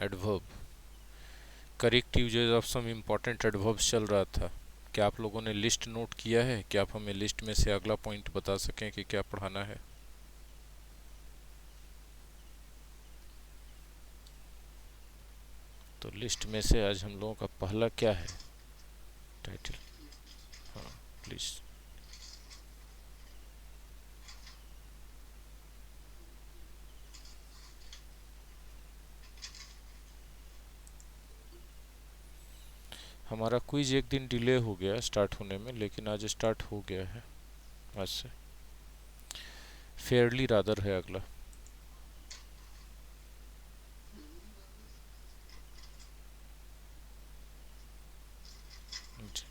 Adverb, correct usage of some important adverbs चल रहा था। क्या आप लोगों ने लिस्ट नोट किया है? क्या आप हमें लिस्ट में से अगला पॉइंट बता सकें कि क्या पढ़ाना है? तो लिस्ट में से आज हम लोगों का पहला क्या है? टाइटल। हाँ, प्लीज़। हमारा क्विज एक दिन डिले हो गया स्टार्ट होने में, लेकिन आज स्टार्ट हो गया है। आज से फेयरली रादर है अगला। जी।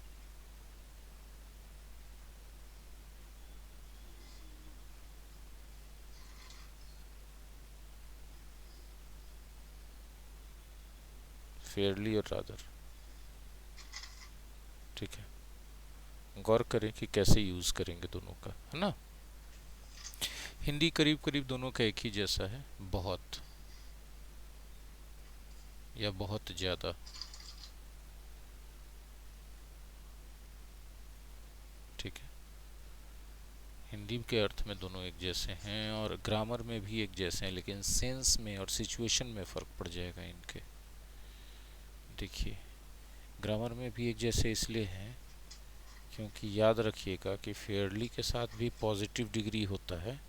फेयरली और रादर, ठीक है। गौर करें कि कैसे यूज़ करेंगे दोनों का, है ना। हिंदी करीब करीब दोनों का एक ही जैसा है, बहुत या बहुत ज़्यादा। ठीक है। हिंदी के अर्थ में दोनों एक जैसे हैं और ग्रामर में भी एक जैसे हैं, लेकिन सेंस में और सिचुएशन में फ़र्क पड़ जाएगा इनके। देखिए, ग्रामर में भी एक जैसे इसलिए हैं क्योंकि याद रखिएगा कि फेयरली के साथ भी पॉजिटिव डिग्री होता है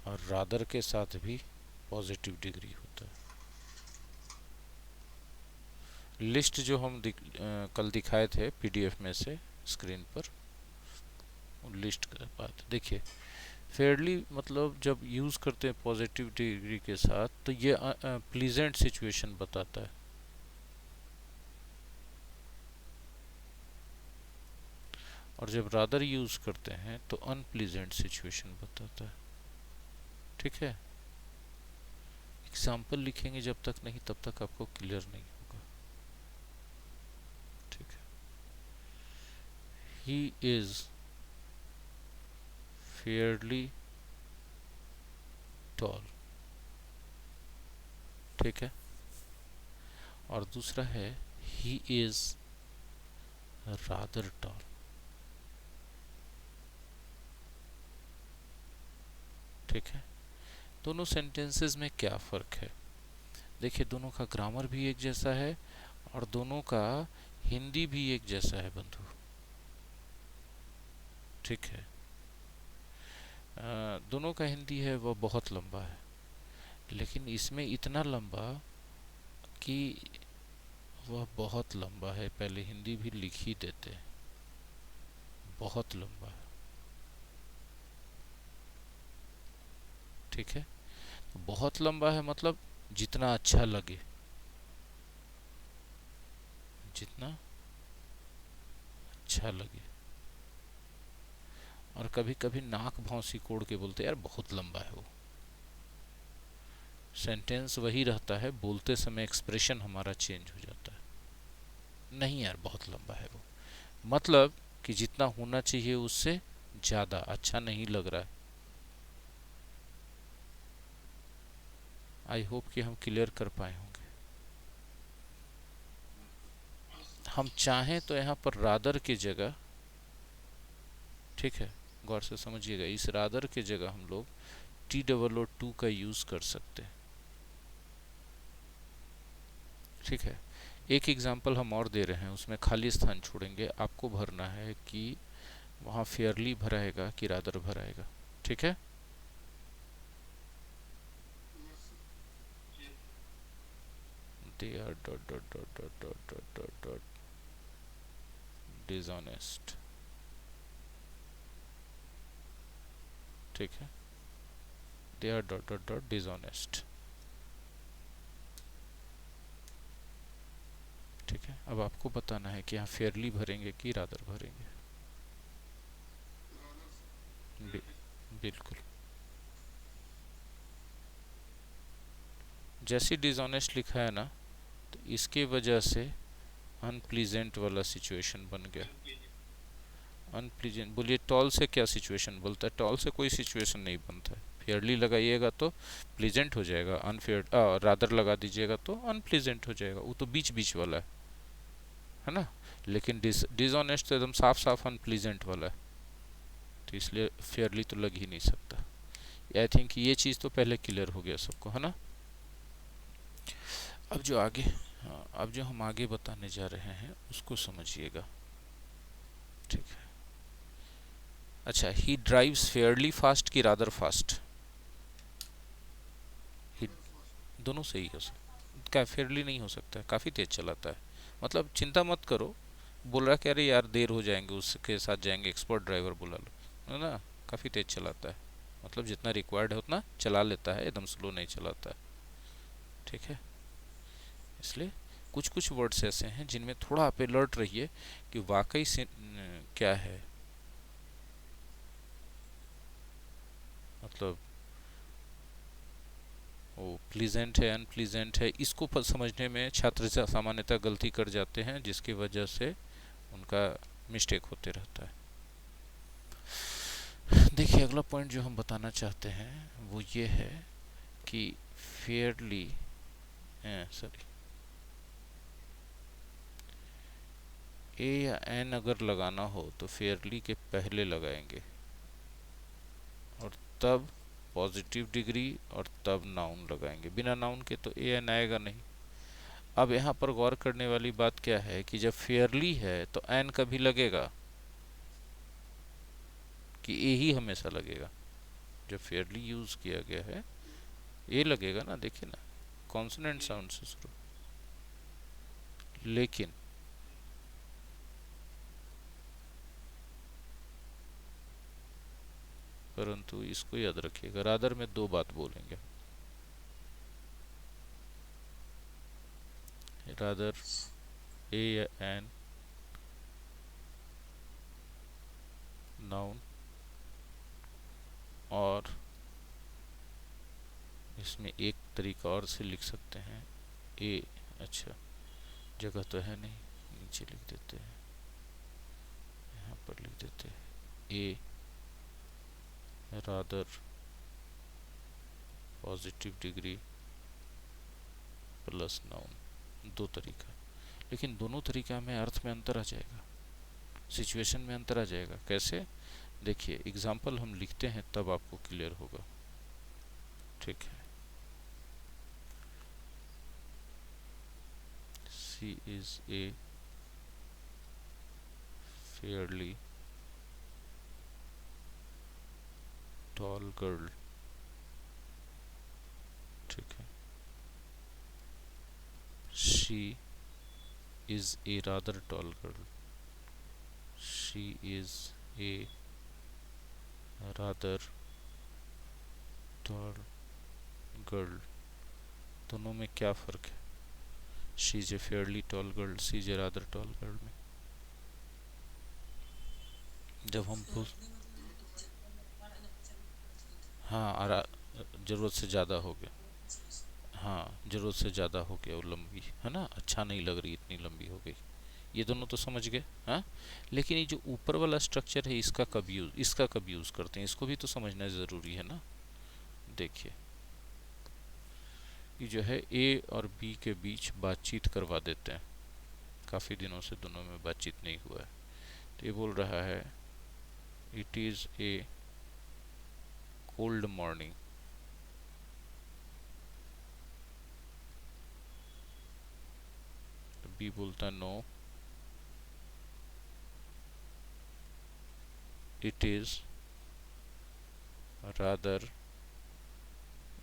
और रादर के साथ भी पॉजिटिव डिग्री होता है। लिस्ट जो हम कल दिखाए थे पीडीएफ में से स्क्रीन पर, लिस्ट का बात देखिए। फेयरली मतलब जब यूज़ करते हैं पॉजिटिव डिग्री के साथ तो ये प्लीजेंट सिचुएशन बताता है, और जब रादर यूज़ करते हैं तो अनप्लीजेंट सिचुएशन बताता है। ठीक है। एग्जाम्पल लिखेंगे जब तक नहीं तब तक आपको क्लियर नहीं होगा। ठीक है। He is fairly tall. ठीक है। और दूसरा है ही इज रादर टॉल। ठीक है। दोनों सेंटेंसेस में क्या फ़र्क है? देखिए, दोनों का ग्रामर भी एक जैसा है और दोनों का हिंदी भी एक जैसा है बंधु। ठीक है। दोनों का हिंदी है वह बहुत लंबा है, लेकिन इसमें इतना लंबा कि वह बहुत लंबा है, पहले हिंदी भी लिख ही देते हैं, बहुत लंबा है। ठीक है। तो बहुत लंबा है मतलब जितना अच्छा लगे, जितना अच्छा लगे। और कभी कभी नाक भौं सिकोड़ के बोलते यार बहुत लंबा है वो। सेंटेंस वही रहता है, बोलते समय एक्सप्रेशन हमारा चेंज हो जाता है। नहीं यार बहुत लंबा है वो, मतलब कि जितना होना चाहिए उससे ज़्यादा अच्छा नहीं लग रहा है। आई होप कि हम क्लियर कर पाए होंगे। हम चाहें तो यहाँ पर रादर की जगह, ठीक है, गौर से समझिएगा, इस रादर की जगह हम लोग TOO का यूज़ कर सकते हैं। ठीक है। एक एग्जाम्पल हम और दे रहे हैं, उसमें खाली स्थान छोड़ेंगे, आपको भरना है कि वहाँ फेयरली भराएगा कि रादर भराएगा। ठीक है। They R dot dot dot dot dot dot dot dot dishonest. ठीक है। They R dot dot dot dishonest. ठीक है। अब आपको बताना है कि यहाँ फेयरली भरेंगे कि रादर भरेंगे। बि, बिल्कुल। जैसे डिसऑनेस्ट लिखा है ना, तो इसके वजह से अनप्लीजेंट वाला सिचुएशन बन गया। अनप्लीजेंट बोलिए, टॉल से क्या सिचुएशन बोलता है? टॉल से कोई सिचुएशन नहीं बनता है। फेयरली लगाइएगा तो प्लीजेंट हो जाएगा, अनफेयर रादर लगा दीजिएगा तो अनप्लीजेंट हो जाएगा, वो तो बीच बीच वाला है ना। लेकिन डिसऑनेस्ट तो एकदम साफ साफ अनप्लीजेंट वाला है, तो इसलिए फेयरली तो लग ही नहीं सकता। आई थिंक ये चीज़ तो पहले क्लियर हो गया सबको, है ना। अब जो आगे, हाँ, अब जो हम आगे बताने जा रहे हैं उसको समझिएगा, ठीक है। अच्छा, ही ड्राइव्स फेयरली फास्ट की रादर फास्ट? ही, दोनों सही हो सकता, क्या फेयरली नहीं हो सकता है, काफ़ी तेज चलाता है। मतलब चिंता मत करो, बोल रहा कि अरे यार देर हो जाएंगे, उसके साथ जाएंगे, एक्सपर्ट ड्राइवर बुला लो, है ना। काफ़ी तेज चलाता है, मतलब जितना रिक्वायर्ड है उतना चला लेता है, एकदम स्लो नहीं चलाता है, ठीक है। इसलिए कुछ कुछ वर्ड्स ऐसे हैं जिनमें थोड़ा आप अलर्ट रहिए कि वाकई से क्या है, मतलब वो प्लीजेंट है अनप्लीजेंट है, इसको समझने में छात्र सामान्यतः गलती कर जाते हैं, जिसकी वजह से उनका मिस्टेक होते रहता है। देखिए अगला पॉइंट जो हम बताना चाहते हैं वो ये है कि फेयरली, सॉरी, ए या एन अगर लगाना हो तो फेयरली के पहले लगाएंगे, और तब पॉजिटिव डिग्री, और तब नाउन लगाएंगे। बिना नाउन के तो ए एन आएगा नहीं। अब यहाँ पर गौर करने वाली बात क्या है कि जब फेयरली है तो एन कभी लगेगा कि ए ही हमेशा लगेगा? जब फेयरली यूज किया गया है ए लगेगा ना, देखिए ना, कॉन्सोनेंट साउंड से शुरू। लेकिन परंतु इसको याद रखिएगा, रादर में दो बात बोलेंगे, रादर ए या एन नाउन, और इसमें एक तरीका और से लिख सकते हैं ए, अच्छा जगह तो है नहीं, नीचे लिख देते हैं, यहाँ पर लिख देते हैं a rather positive degree plus noun. दो तरीका, लेकिन दोनों तरीका में अर्थ में अंतर आ जाएगा, सिचुएशन में अंतर आ जाएगा। कैसे? देखिए एग्जाम्पल हम लिखते हैं तब आपको क्लियर होगा, ठीक है। She is a Fairlie tall girl, ठीक है। She is a rather tall girl, she is a rather tall girl. दोनों में क्या फ़र्क है? She is a Fairlie tall girl, she is a rather tall girl में जब हम पूछ, हाँ ज़रूरत से ज़्यादा हो गया, हाँ ज़रूरत से ज़्यादा हो गया, वो लंबी है ना, अच्छा नहीं लग रही, इतनी लंबी हो गई। ये दोनों तो समझ गए, हाँ। लेकिन ये जो ऊपर वाला स्ट्रक्चर है इसका कब यूज़ करते हैं, इसको भी तो समझना ज़रूरी है ना। देखिए ये जो है ए और बी के बीच बातचीत करवा देते हैं, काफ़ी दिनों से दोनों में बातचीत नहीं हुआ है, तो ये बोल रहा है it is a cold morning, तो बी बोलता no it is rather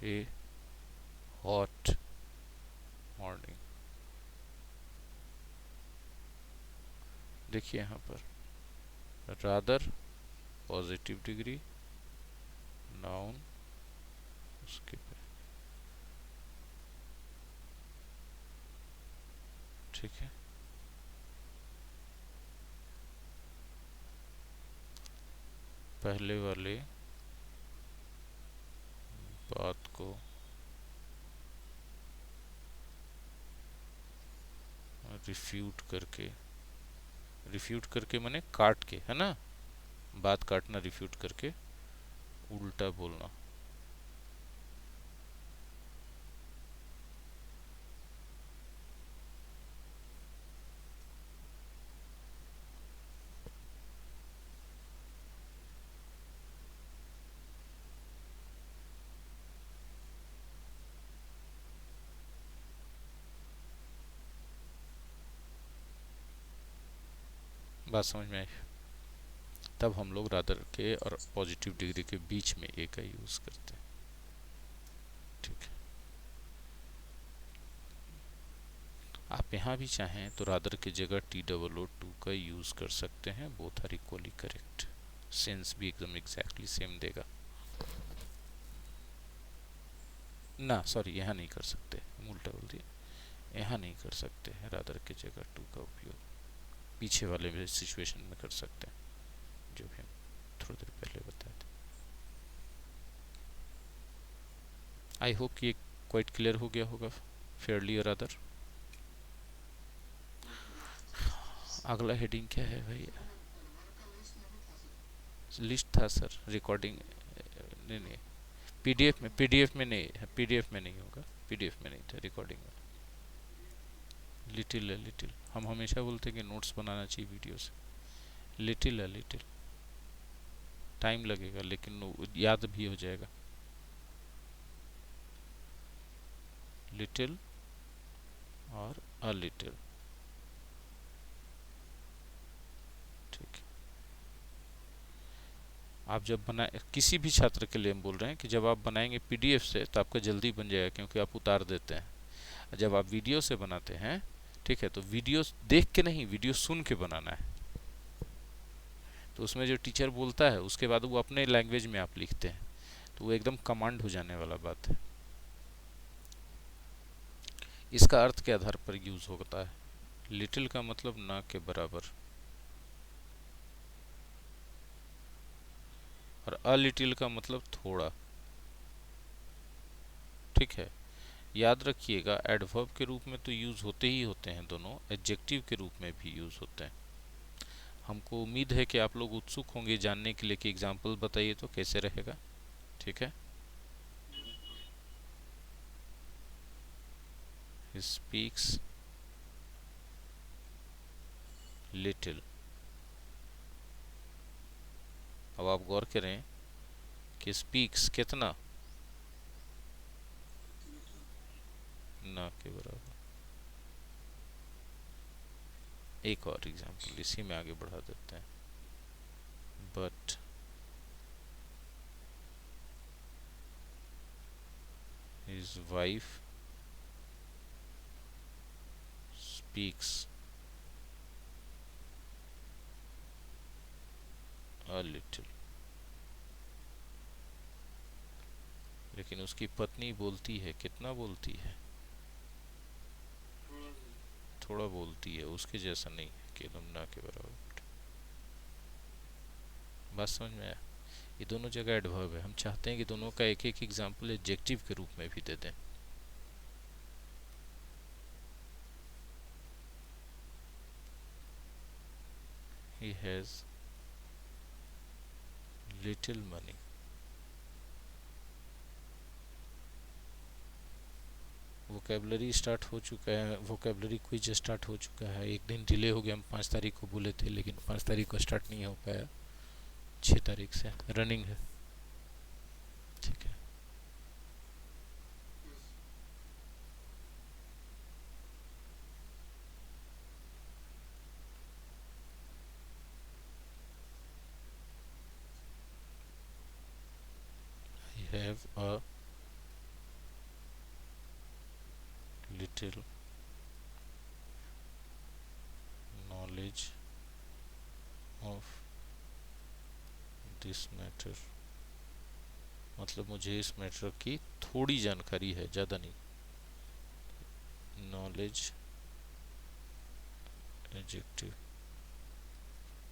a hot morning. देखिए यहाँ पर रादर पॉजिटिव डिग्री, नाउन उसके पे, ठीक है। पहले वाले बात को रिफ्यूट करके माने काट के, है ना, बात काटना, रिफ्यूट करके उल्टा बोलना, बात समझ में आई? तब हम लोग रादर के और पॉजिटिव डिग्री के बीच में ए का यूज़ करते हैं। ठीक है, आप यहाँ भी चाहें तो रादर की जगह TOO2 का यूज़ कर सकते हैं, both are equally correct. Sense भी एकदम एग्जैक्टली सेम देगा। ना सॉरी, यहाँ नहीं कर सकते, हम उल्टा बोल दिया, यहाँ नहीं कर सकते हैं रादर की जगह टू का उपयोग, पीछे वाले भी सिचुएशन में कर सकते हैं जो भी हम थोड़ी देर पहले बताए थे। आई होप कि क्वाइट क्लियर हो गया होगा, फेयरली और अदर। अगला हेडिंग क्या है भैया? लिस्ट था सर, रिकॉर्डिंग नहीं नहीं, पीडीएफ में नहीं है, पीडीएफ में नहीं होगा, पीडीएफ में नहीं था, रिकॉर्डिंग में। लिटिल है, लिटिल हम हमेशा बोलते हैं कि नोट्स बनाना चाहिए वीडियो से। लिटिल है, लिटिल टाइम लगेगा लेकिन याद भी हो जाएगा। लिटिल और अ लिटिल, ठीक है। आप जब बनाए, किसी भी छात्र के लिए हम बोल रहे हैं कि जब आप बनाएंगे पीडीएफ से तो आपका जल्दी बन जाएगा, क्योंकि आप उतार देते हैं। जब आप वीडियो से बनाते हैं, ठीक है, तो वीडियो देख के नहीं, वीडियो सुन के बनाना है। तो उसमें जो टीचर बोलता है उसके बाद वो अपने लैंग्वेज में आप लिखते हैं, तो वो एकदम कमांड हो जाने वाला बात है। इसका अर्थ के आधार पर यूज होता है। लिटिल का मतलब ना के बराबर, और अ लिटिल का मतलब थोड़ा, ठीक है। याद रखिएगा, एडवर्ब के रूप में तो यूज होते ही होते हैं दोनों, एडजेक्टिव के रूप में भी यूज होते हैं। हमको उम्मीद है कि आप लोग उत्सुक होंगे जानने के लिए कि एग्जाम्पल बताइए तो कैसे रहेगा, ठीक है। Speaks little. अब आप गौर करें कि स्पीक्स कितना, ना के बराबर। एक और एग्जाम्पल इसी में आगे बढ़ा देते हैं। But his wife speaks a little. लेकिन उसकी पत्नी बोलती है, कितना बोलती है? थोड़ा बोलती है, उसके जैसा नहीं है कि एकदम ना के बराबर। बात समझ में आया? ये दोनों जगह एडवर्ब है, हम चाहते हैं कि दोनों का एक एक एग्जाम्पल एडजेक्टिव के रूप में भी दे दें। He has little money. Vocabulary start हो चुका है, वोकेबलरी क्विज स्टार्ट हो चुका है। एक दिन डिले हो गया, हम 5 तारीख को बोले थे लेकिन 5 तारीख को स्टार्ट नहीं हो पाया, 6 तारीख से रनिंग है, ठीक है। I have a little knowledge of this matter, मतलब मुझे इस मैटर की थोड़ी जानकारी है, ज़्यादा नहीं। नॉलेज एडजेक्टिव,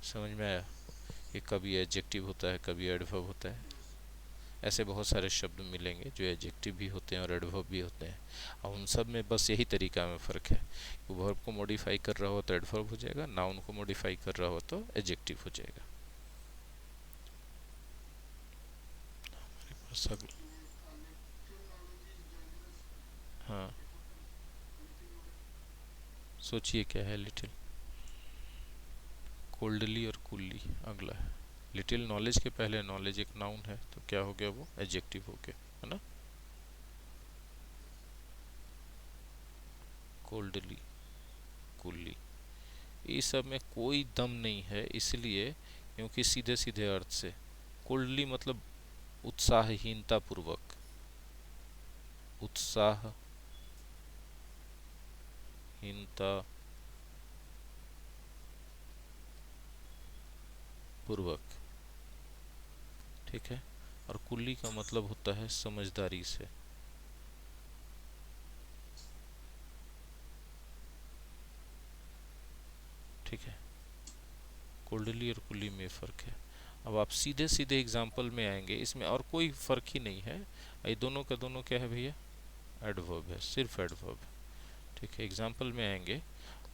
समझ में आया? ये कभी एडजेक्टिव होता है, कभी एडवर्ब होता है। ऐसे बहुत सारे शब्द मिलेंगे जो एडजेक्टिव भी होते हैं और एडवर्ब भी होते हैं, और उन सब में बस यही तरीका में फ़र्क है कि वर्ब को मॉडिफाई कर रहा हो तो एडवर्ब हो जाएगा, नाउन को मॉडिफाई कर रहा हो तो एडजेक्टिव हो जाएगा। बस हाँ, सोचिए क्या है लिटिल? कोल्डली और कूलली अगला है। लिटिल नॉलेज के पहले, नॉलेज एक नाउन है तो क्या हो गया, वो एडजेक्टिव हो गया, है ना। कोल्डली, कूलली, इस सब में कोई दम नहीं है, इसलिए क्योंकि सीधे सीधे अर्थ से कोल्डली मतलब उत्साहहीनता पूर्वक, उत्साहहीनता पूर्वक, ठीक है। और कुल्ली का मतलब होता है समझदारी से। ठीक है, कोल्डली और कुल्ली में फ़र्क है। अब आप सीधे सीधे एग्जाम्पल में आएंगे, इसमें और कोई फ़र्क ही नहीं है, ये दोनों का दोनों क्या है भैया, एडवर्ब है, सिर्फ एडवर्ब। ठीक है, एग्जाम्पल में आएंगे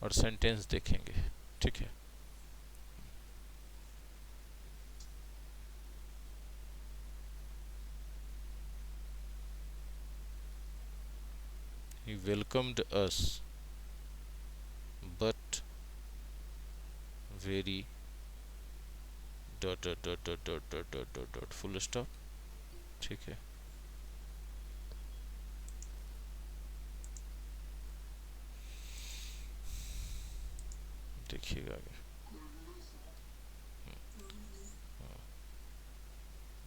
और सेंटेंस देखेंगे। ठीक है, he welcomed us but very dot full stop. ठीक है, देखिएगा आगे।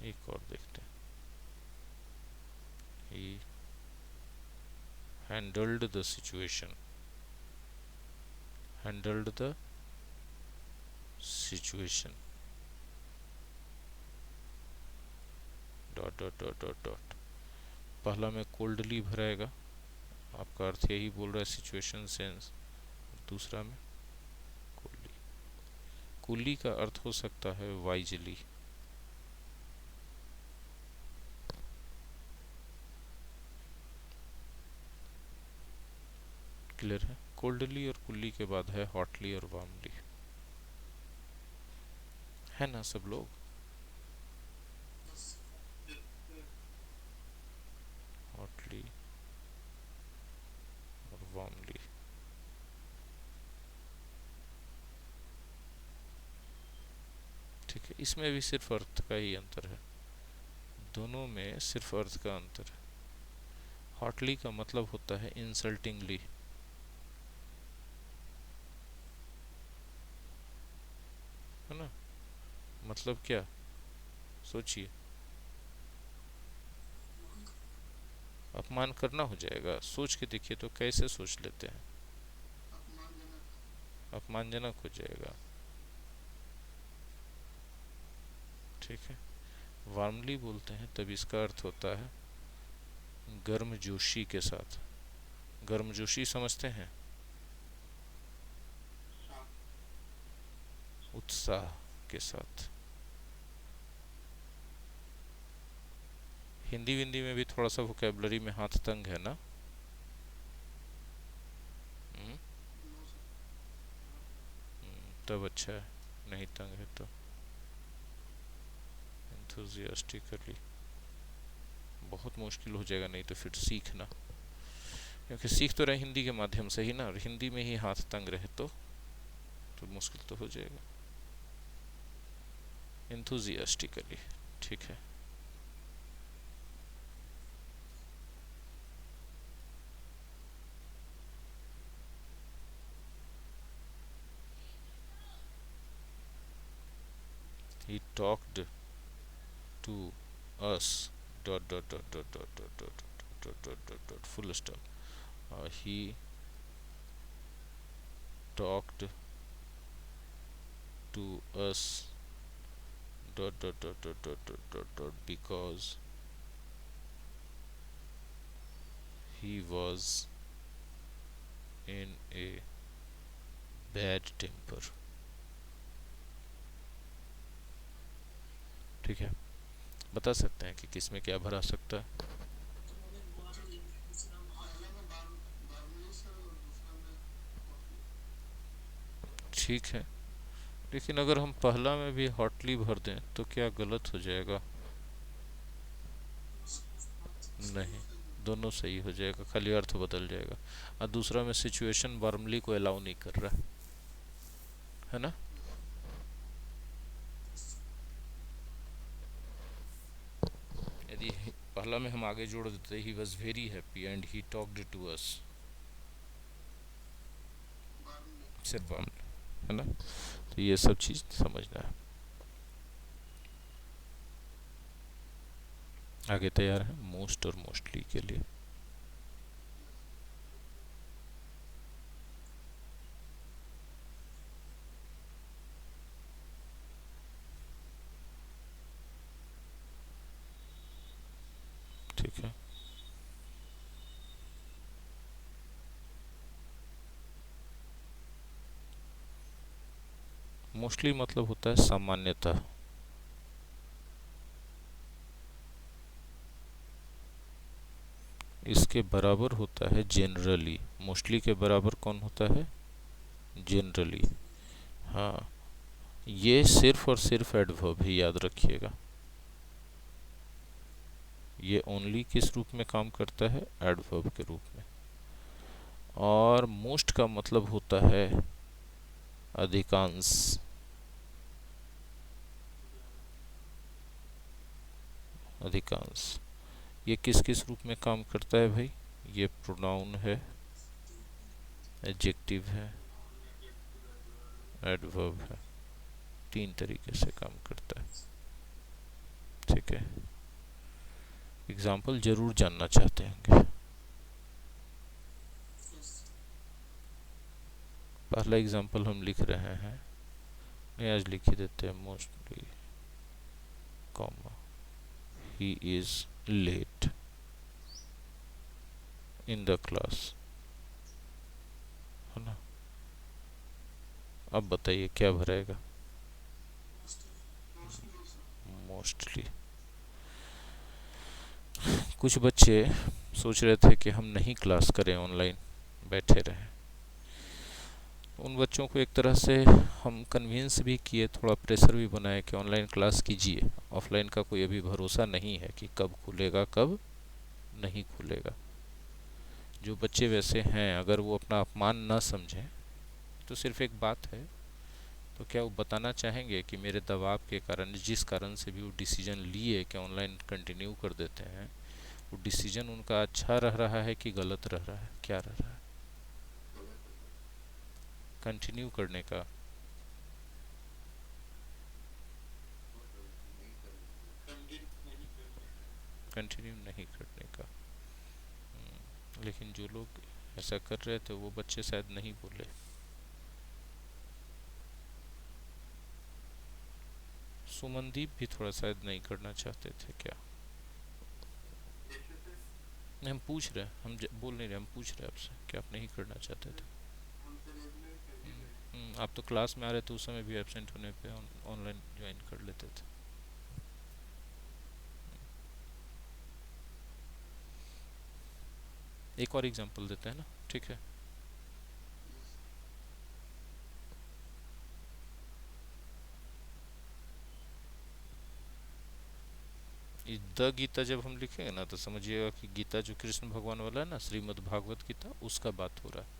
एक और देखते हैं, he handled the situation, handled the situation dot. पहला में कोल्डली भराएगा, आपका अर्थ यही बोल रहा है, सिचुएशन सेंस। दूसरा में कुल्ली, कुल्ली का अर्थ हो सकता है वाइजली। क्लियर है, कोल्डली और कुल्ली के बाद है हॉटली और वार्मली, है ना सब लोग। हॉटली और वार्मली, ठीक है, इसमें भी सिर्फ अर्थ का ही अंतर है, दोनों में सिर्फ अर्थ का अंतर है। हॉटली का मतलब होता है इंसल्टिंगली, है ना। मतलब क्या, सोचिए, अपमान करना हो जाएगा। सोच के देखिए तो कैसे सोच लेते हैं, अपमानजनक हो जाएगा। ठीक है, वार्मली बोलते हैं तब इसका अर्थ होता है गर्मजोशी के साथ। गर्मजोशी समझते हैं, उत्साह के साथ। हिंदी विंदी में भी थोड़ा सा वोकेबलरी में हाथ तंग है ना। हम्म, तब अच्छा है, नहीं तंग है तो enthusiastically बहुत मुश्किल हो जाएगा, नहीं तो फिर सीखना, क्योंकि सीख तो रहे हिंदी के माध्यम से ही ना, और हिंदी में ही हाथ तंग रहे तो मुश्किल तो हो जाएगा। enthusiastically, ठीक है। he talked to us full stop। he talked to us because he was in a bad temper। ठीक है, बता सकते हैं कि किस में क्या भरा सकता है। ठीक है, लेकिन अगर हम पहला में भी हॉटली भर दें तो क्या गलत हो जाएगा। नहीं, दोनों सही हो जाएगा, खाली अर्थ बदल जाएगा। और दूसरा में सिचुएशन वार्मली को अलाउ नहीं कर रहा है ना। यदि पहला में हम आगे जोड़ देते he was very happy and he talked to us, सिर्फ वार्मली, है ना। तो ये सब चीज़ समझना है। आगे तैयार है मोस्ट और मोस्टली के लिए। ठीक है। मोस्टली मतलब होता है सामान्यतः। इसके बराबर होता है जनरली। मोस्टली के बराबर कौन होता है? जनरली। हाँ, ये सिर्फ और सिर्फ एडवर्ब ही, याद रखिएगा। ये ओनली किस रूप में काम करता है? एडवर्ब के रूप में। और मोस्ट का मतलब होता है अधिकांश। अधिकांश ये किस किस रूप में काम करता है भाई? ये प्रोनाउन है, एडजेक्टिव है, एडवर्ब है। तीन तरीके से काम करता है। ठीक है। एग्जाम्पल जरूर जानना चाहते होंगे। पहला एग्जाम्पल हम लिख रहे हैं, नहीं आज लिख ही देते हैं। Mostly comma he is late in the class, है ना। अब बताइए क्या भरेगा? मोस्टली। कुछ बच्चे सोच रहे थे कि हम नहीं क्लास करें, ऑनलाइन बैठे रहें। उन बच्चों को एक तरह से हम कन्विंस भी किए, थोड़ा प्रेशर भी बनाए कि ऑनलाइन क्लास कीजिए। ऑफलाइन का कोई अभी भरोसा नहीं है कि कब खुलेगा कब नहीं खुलेगा। जो बच्चे वैसे हैं, अगर वो अपना अपमान न समझें तो सिर्फ एक बात है, तो क्या वो बताना चाहेंगे कि मेरे दबाव के कारण, जिस कारण से भी वो डिसीजन लिए कि ऑनलाइन कंटिन्यू कर देते हैं, वो डिसीजन उनका अच्छा रह रहा है कि गलत रह रहा है? क्या रह रहा है कंटिन्यू करने का? कंटिन्यू नहीं करने का। लेकिन जो लोग ऐसा कर रहे थे वो बच्चे शायद नहीं बोले। सुमनदीप भी थोड़ा शायद नहीं करना चाहते थे क्या? नहीं, हम पूछ रहे हैं, बोल नहीं रहे, हम पूछ रहे हैं आपसे कि आप नहीं करना चाहते थे। आप तो क्लास में आ रहे थे, उस समय भी एब्सेंट होने पे ऑनलाइन ज्वाइन कर लेते थे। एक और एग्जांपल देते हैं ना, ठीक है। द गीता जब हम लिखेंगे ना, तो समझिएगा कि गीता जो कृष्ण भगवान वाला है ना, श्रीमद् भागवत गीता, उसका बात हो रहा है।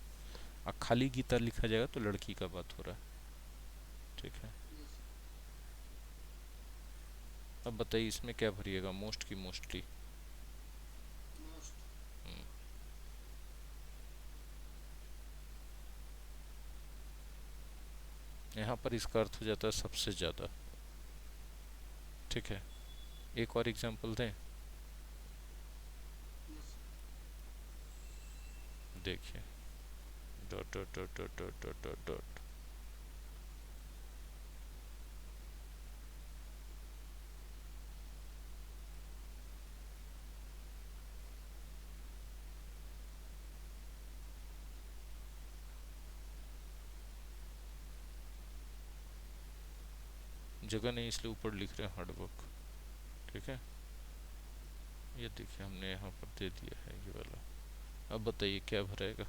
और खाली गीता लिखा जाएगा तो लड़की का बात हो रहा है। ठीक है। अब बताइए इसमें क्या भरिएगा, मोस्ट की मोस्टली? यहाँ पर इसका अर्थ हो जाता है सबसे ज़्यादा। ठीक है। एक और एग्जांपल दें। देखिए, dot dot dot dot dot dot dot dot. जगह नहीं इसलिए ऊपर लिख रहे हैं हार्डवर्क। ठीक है। ये देखिए हमने यहाँ पर दे दिया है ये वाला। अब बताइए क्या भरेगा?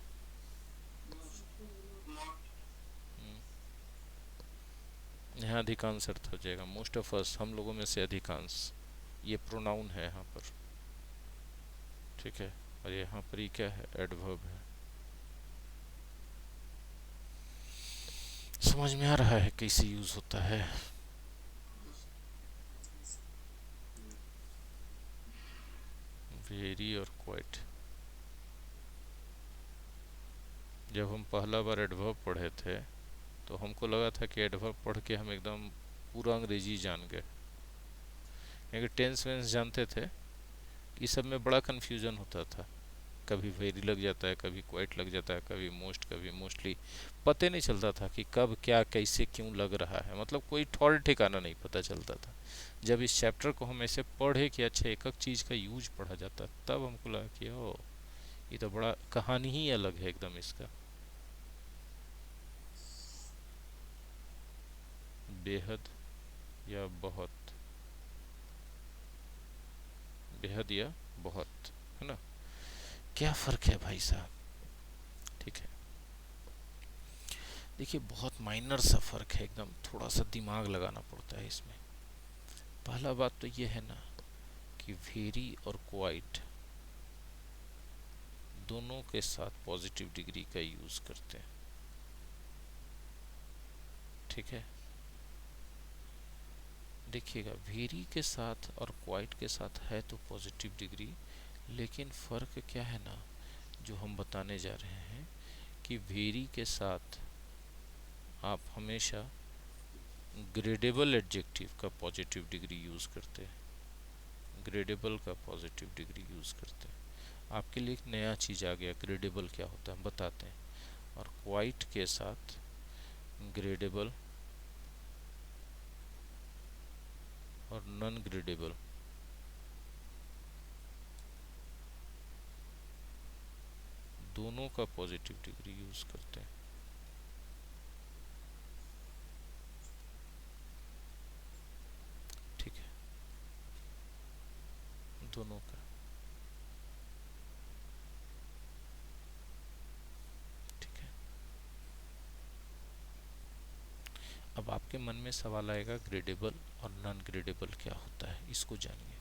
यहाँ अधिकांश अर्थ हो जाएगा, मोस्ट ऑफ अस, हम लोगों में से अधिकांश। ये प्रोनाउन है यहाँ पर। ठीक है। और यहाँ पर ये क्या है? एडवर्ब है। समझ में आ रहा है कैसे यूज होता है? वेरी और क्वाइट। जब हम पहला बार एडवर्ब पढ़े थे तो हमको लगा था कि एडवर्ब पढ़ के हम एकदम पूरा अंग्रेजी जान गए, क्योंकि टेंस वेंस जानते थे। इस सब में बड़ा कन्फ्यूजन होता था, कभी वेरी लग जाता है, कभी क्वाइट लग जाता है, कभी मोस्ट, कभी मोस्टली। पता नहीं चलता था कि कब क्या कैसे क्यों लग रहा है, मतलब कोई ठौर ठिकाना नहीं पता चलता था। जब इस चैप्टर को हम ऐसे पढ़े कि अच्छा एक एक चीज़ का यूज पढ़ा जाता, तब हमको लगा कि ओ, ये तो बड़ा कहानी ही अलग है एकदम इसका। बेहद या बहुत, बेहद या बहुत, है ना? क्या फ़र्क है भाई साहब? ठीक है, देखिए बहुत माइनर सा फ़र्क है एकदम, थोड़ा सा दिमाग लगाना पड़ता है इसमें। पहला बात तो ये है ना कि वेरी और क्वाइट दोनों के साथ पॉजिटिव डिग्री का यूज़ करते हैं, ठीक है? देखिएगा, वेरी के साथ और क्वाइट के साथ है तो पॉजिटिव डिग्री, लेकिन फ़र्क क्या है ना, जो हम बताने जा रहे हैं कि वेरी के साथ आप हमेशा ग्रेडेबल एडजेक्टिव का पॉजिटिव डिग्री यूज़ करते हैं, ग्रेडेबल का पॉजिटिव डिग्री यूज़ करते हैं। आपके लिए एक नया चीज़ आ गया, ग्रेडेबल क्या होता है हम बताते हैं। और क्वाइट के साथ ग्रेडेबल और नॉन ग्रेडेबल, दोनों का पॉजिटिव डिग्री यूज़ करते हैं, ठीक है? दोनों का, ठीक है? अब आपके मन में सवाल आएगा, ग्रेडेबल और नॉन ग्रेडेबल क्या होता है, इसको जानिए।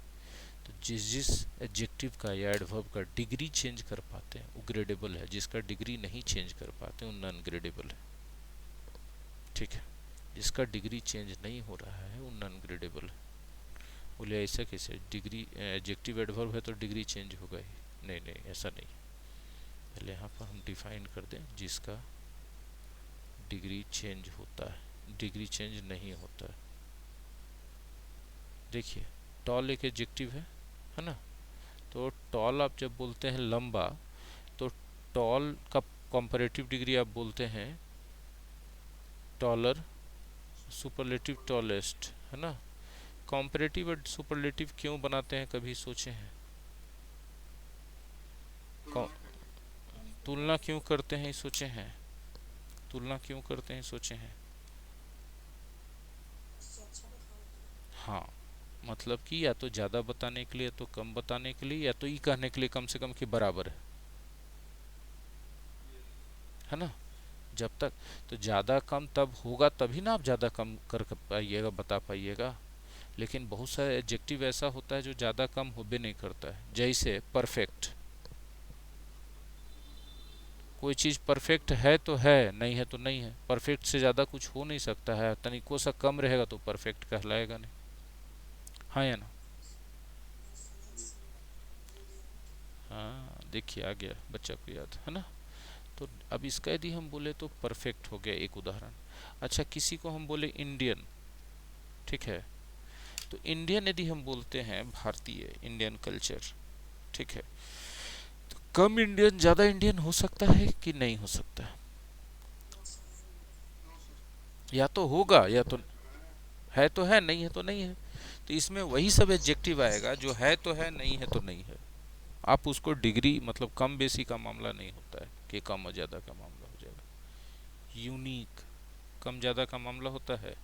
तो जिस जिस एडजेक्टिव का या एडवर्ब का डिग्री चेंज कर पाते हैं वो ग्रेडेबल है, जिसका डिग्री नहीं चेंज कर पाते वो नॉन ग्रेडेबल है, ठीक है? जिसका डिग्री चेंज नहीं हो रहा है वो नॉन ग्रेडेबल है। बोले ऐसा कैसे, डिग्री एडजेक्टिव एडवर्ब है तो डिग्री चेंज होगा ही? नहीं नहीं, ऐसा नहीं। पहले यहाँ पर हम डिफाइन कर दें, जिसका डिग्री चेंज होता है, डिग्री चेंज नहीं होता है। देखिए, टॉल एक एडजेक्टिव है ना? तो टॉल आप जब बोलते हैं लंबा, तो टॉल का कंपैरेटिव डिग्री आप बोलते हैं टॉलर, सुपरलेटिव टॉलेस्ट, है ना? कंपैरेटिव और सुपरलेटिव क्यों बनाते हैं, कभी सोचे हैं? तुलना क्यों करते हैं, सोचे हैं? तुलना क्यों करते हैं, सोचे हैं? हाँ, मतलब कि या तो ज़्यादा बताने के लिए, या तो कम बताने के लिए, या तो ये कहने के लिए कम से कम कि बराबर है ना? जब तक, तो ज़्यादा कम तब होगा तभी ना आप ज़्यादा कम कर पाइएगा, बता पाइएगा। लेकिन बहुत सारे एडजेक्टिव ऐसा होता है जो ज़्यादा कम होबे नहीं करता है, जैसे परफेक्ट। कोई चीज़ परफेक्ट है तो है, नहीं है तो नहीं है, परफेक्ट से ज़्यादा कुछ हो नहीं सकता है, तनिको सा कम रहेगा तो परफेक्ट कहलाएगा नहीं। हाँ या ना? हाँ, देखिए आ गया बच्चा को याद, है ना? तो अब इसका यदि हम बोले तो परफेक्ट हो गया एक उदाहरण। अच्छा, किसी को हम बोले इंडियन, ठीक है? तो इंडियन यदि हम बोलते हैं, भारतीय, इंडियन कल्चर, ठीक है? तो कम इंडियन ज़्यादा इंडियन हो सकता है कि नहीं हो सकता? या तो होगा या तो है, तो है, नहीं है तो नहीं है। तो इसमें वही सब एडजेक्टिव आएगा जो है तो है, नहीं है तो नहीं है। आप उसको डिग्री, मतलब कम बेसी का मामला नहीं होता है कि कम और ज़्यादा का मामला हो जाएगा। यूनिक, कम ज़्यादा का मामला होता है।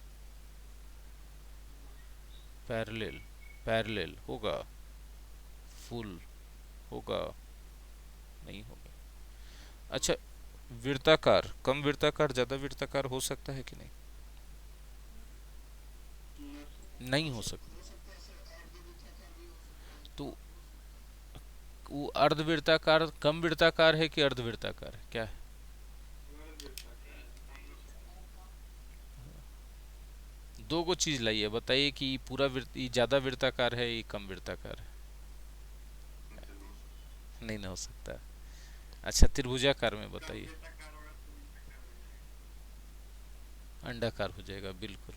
पैरेलल, पैरेलल होगा, फुल होगा, नहीं होगा। अच्छा, वृत्ताकार, कम वृत्ताकार ज़्यादा वृत्ताकार हो सकता है कि नहीं? नहीं हो सकता। तो वो अर्धवृत्ताकार कम वृत्ताकार है कि अर्धवृत्ताकार है, क्या है? दो गो चीज लाइए, बताइए कि पूरा ये ज्यादा वृत्ताकार है, ये कम वृत्ताकार है? नहीं ना हो सकता। अच्छा, त्रिभुजाकार में बताइए। अंडाकार हो जाएगा, बिल्कुल।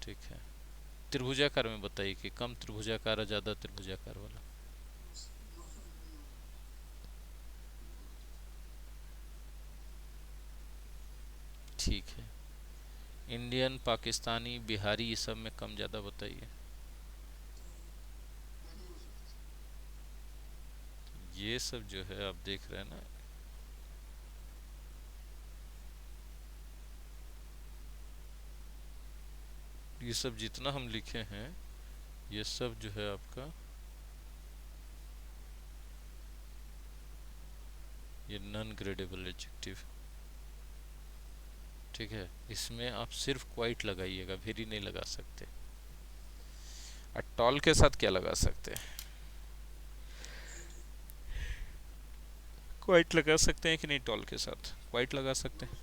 ठीक है, त्रिभुजाकार में बताइए कि कम त्रिभुजाकार या ज़्यादा त्रिभुजाकार वाला। ठीक है, इंडियन, पाकिस्तानी, बिहारी, ये सब में कम ज़्यादा बताइए। ये सब जो है आप देख रहे हैं ना, ये सब जितना हम लिखे हैं, ये सब जो है आपका, ये नॉन ग्रेडेबल एडजेक्टिव। ठीक है, इसमें आप सिर्फ क्वाइट लगाइएगा, वेरी नहीं लगा सकते। और टॉल के साथ क्या लगा सकते हैं? क्वाइट लगा सकते हैं कि नहीं? टॉल के साथ क्वाइट लगा सकते हैं?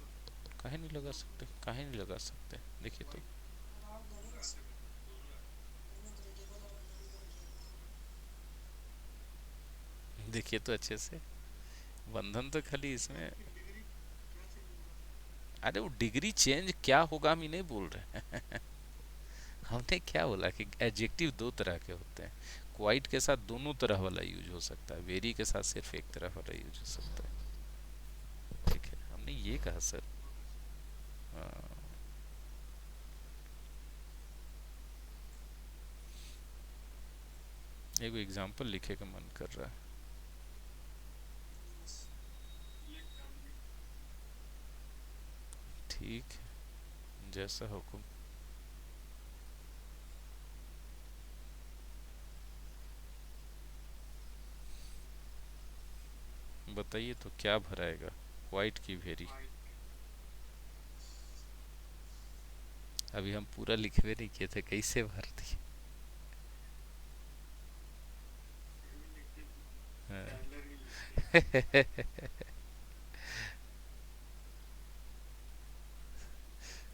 काहे नहीं लगा सकते, काहे नहीं लगा सकते? देखिए तो, देखिए तो अच्छे से, बंधन तो खाली इसमें, अरे वो डिग्री चेंज क्या होगा हम ही नहीं बोल रहे हैं। हमने क्या बोला कि एडजेक्टिव दो तरह के होते हैं, क्वाइट के साथ दोनों तरह वाला यूज हो सकता है, वेरी के साथ सिर्फ एक तरह वाला यूज हो सकता है। ठीक है, हमने ये कहा सर। हाँ, एक एग्जांपल लिखे का मन कर रहा है। ठीक है, जैसा हुक्म। बताइए तो क्या भराएगा, क्वाइट की वेरी? अभी हम पूरा लिखवे नहीं किए थे, कैसे भर दिए?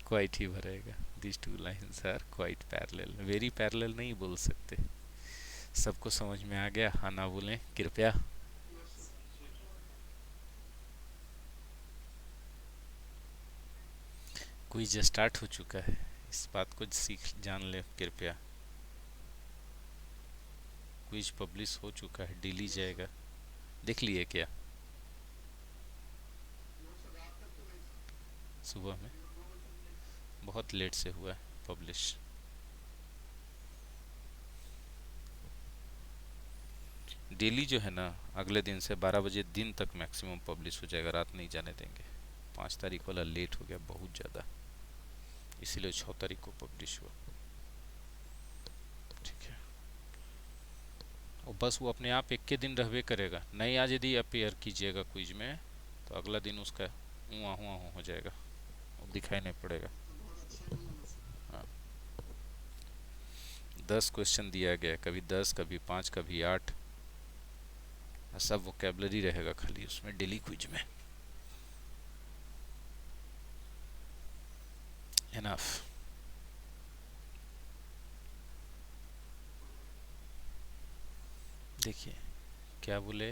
क्वाइट ही भरेगा। This two lines are quite parallel, very parallel नहीं बोल सकते। सबको समझ में आ गया? हाँ ना बोलें कृपया। क्विज स्टार्ट हो चुका है, इस बात को सीख जान ले कृपया। क्विज पब्लिश हो चुका है, डेली जाएगा। देख लिए क्या? सुबह में, बहुत लेट से हुआ है पब्लिश। डेली जो है ना, अगले दिन से 12 बजे दिन तक मैक्सिमम पब्लिश हो जाएगा, रात नहीं जाने देंगे। 5 तारीख वाला लेट हो गया बहुत ज़्यादा, इसीलिए 6 तारीख को पब्लिश हुआ। ठीक है, और बस वो अपने आप एक के दिन रहबे करेगा, नहीं आज यदि अपेयर कीजिएगा क्विज में, तो अगला दिन उसका हुआ हुआ हो जाएगा, वो दिखाई नहीं पड़ेगा। हाँ, 10 क्वेश्चन दिया गया, कभी 10, कभी 5, कभी 8, सब वोकेबलरी रहेगा खाली उसमें, डेली क्विज में। एनफ। देखिए क्या बोले,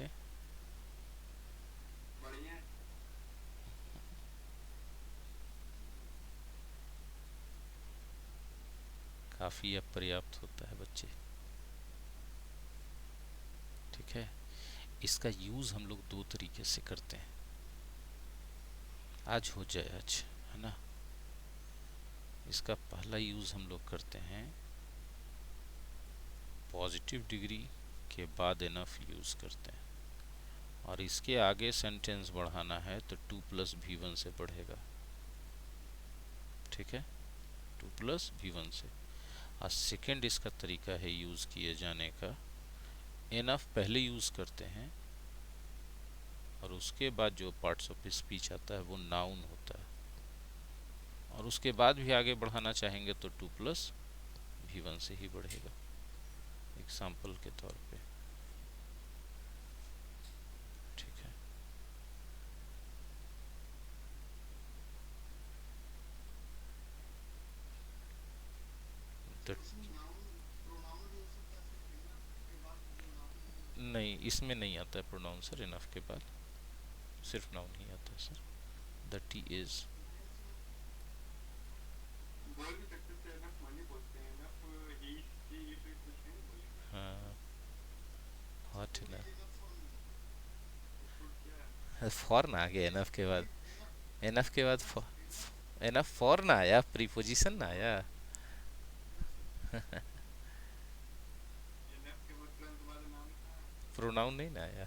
काफ़ी अपर्याप्त होता है बच्चे। ठीक है, इसका यूज़ हम लोग दो तरीके से करते हैं, आज हो जाए आज, है ना। इसका पहला यूज़ हम लोग करते हैं पॉजिटिव डिग्री के बाद एनफ यूज़ करते हैं, और इसके आगे सेंटेंस बढ़ाना है तो 2+V1 से बढ़ेगा। ठीक है, 2+V1 से। और सेकेंड इसका तरीका है यूज़ किए जाने का, एनफ पहले यूज़ करते हैं और उसके बाद जो पार्ट्स ऑफ स्पीच आता है वो नाउन होता है, और उसके बाद भी आगे बढ़ाना चाहेंगे तो 2+V1 से ही बढ़ेगा। एग्जाम्पल के तौर पे, ठीक है। तो नहीं, इसमें नहीं आता है प्रोनाउन सर, इनफ के बाद सिर्फ नाउन ही आता है सर। द टी इज, हाँ, हॉट इनफ। फॉर ना आ गया एनफ के बाद। एनफ के बाद एनफ फॉर ना आया, प्रीपोजिशन ना आया। प्रोनाउन नहीं ना आया।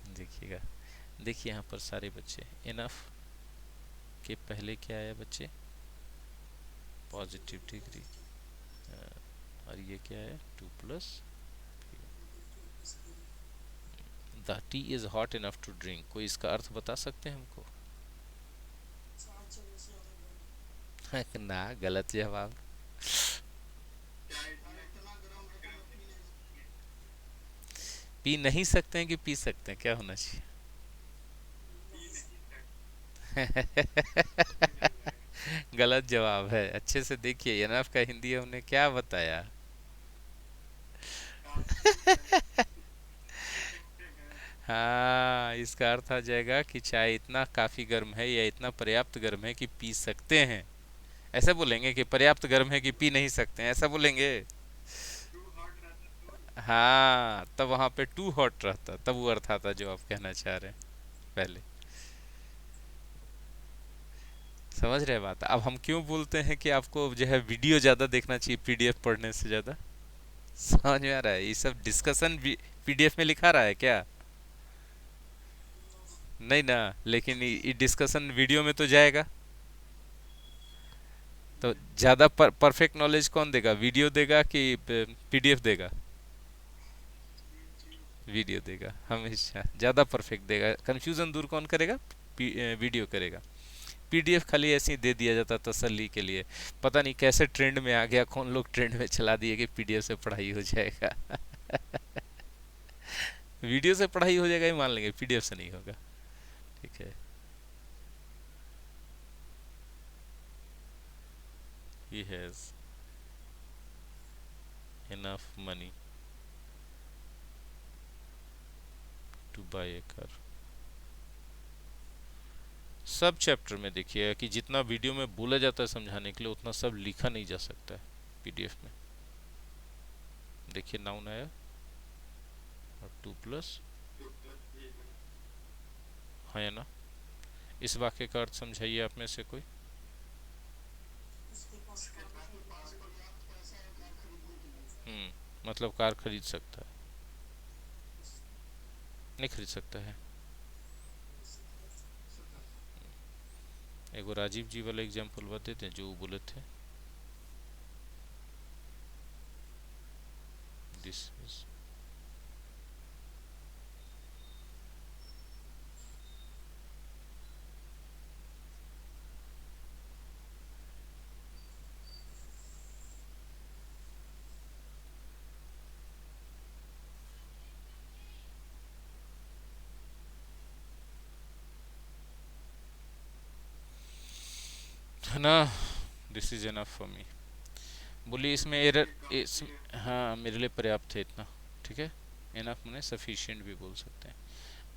देखिएगा, देखिए यहाँ पर सारे बच्चे इनफ के पहले क्या आया बच्चे, पॉजिटिव डिग्री। और ये क्या है, 2 plus. The tea is hot enough to drink, कोई इसका अर्थ बता सकते हैं हमको? ना, गलत जवाब। पी नहीं सकते हैं कि पी सकते हैं, क्या होना चाहिए? गलत जवाब है, अच्छे से देखिए एनफ का हिंदी हमने क्या बताया। हाँ, इसका अर्थ आ जाएगा कि चाय इतना काफी गर्म है या इतना पर्याप्त गर्म है कि पी सकते हैं। ऐसा बोलेंगे कि पर्याप्त गर्म है कि पी नहीं सकते हैं, ऐसा बोलेंगे? हाँ, तब वहां पे टू हॉट रहता, तब वो अर्थ आता जो आप कहना चाह रहे हैं पहले। समझ रहे बात? अब हम क्यों बोलते हैं कि आपको जो है वीडियो ज्यादा देखना चाहिए पीडीएफ पढ़ने से ज्यादा? समझ में आ रहा है? ये सब डिस्कशन पीडीएफ में लिखा रहा है क्या? नहीं ना, लेकिन ये डिस्कशन वीडियो में तो जाएगा। तो ज्यादा परफेक्ट नॉलेज कौन देगा, वीडियो देगा कि पीडीएफ देगा? वीडियो देगा, हमेशा ज्यादा परफेक्ट देगा। कंफ्यूजन दूर कौन करेगा? वीडियो करेगा। पीडीएफ खाली ऐसे ही दे दिया जाता तसल्ली के लिए। पता नहीं कैसे ट्रेंड में आ गया, कौन लोग ट्रेंड में चला दिए कि पीडीएफ से पढ़ाई हो जाएगा। वीडियो से पढ़ाई हो जाएगा ही मान लेंगे, पीडीएफ से नहीं होगा। ठीक है। He has enough money to buy a car. सब चैप्टर में देखिए कि जितना वीडियो में बोला जाता है समझाने के लिए, उतना सब लिखा नहीं जा सकता है पीडीएफ में। देखिए नाउन आया और 2 प्लस है ना। इस वाक्य का अर्थ समझाइए आप में से कोई। मतलब कार खरीद सकता है, नहीं खरीद सकता है। एगो राजीव जी वाला एग्जाम्पल बता देते हैं जो वो बोले थे। दिस इज है ना, this is enough for me. बोलिए इसमें एरर इस, हाँ मेरे लिए पर्याप्त है इतना। ठीक है, एनफ मैंने सफिशिएंट भी बोल सकते हैं।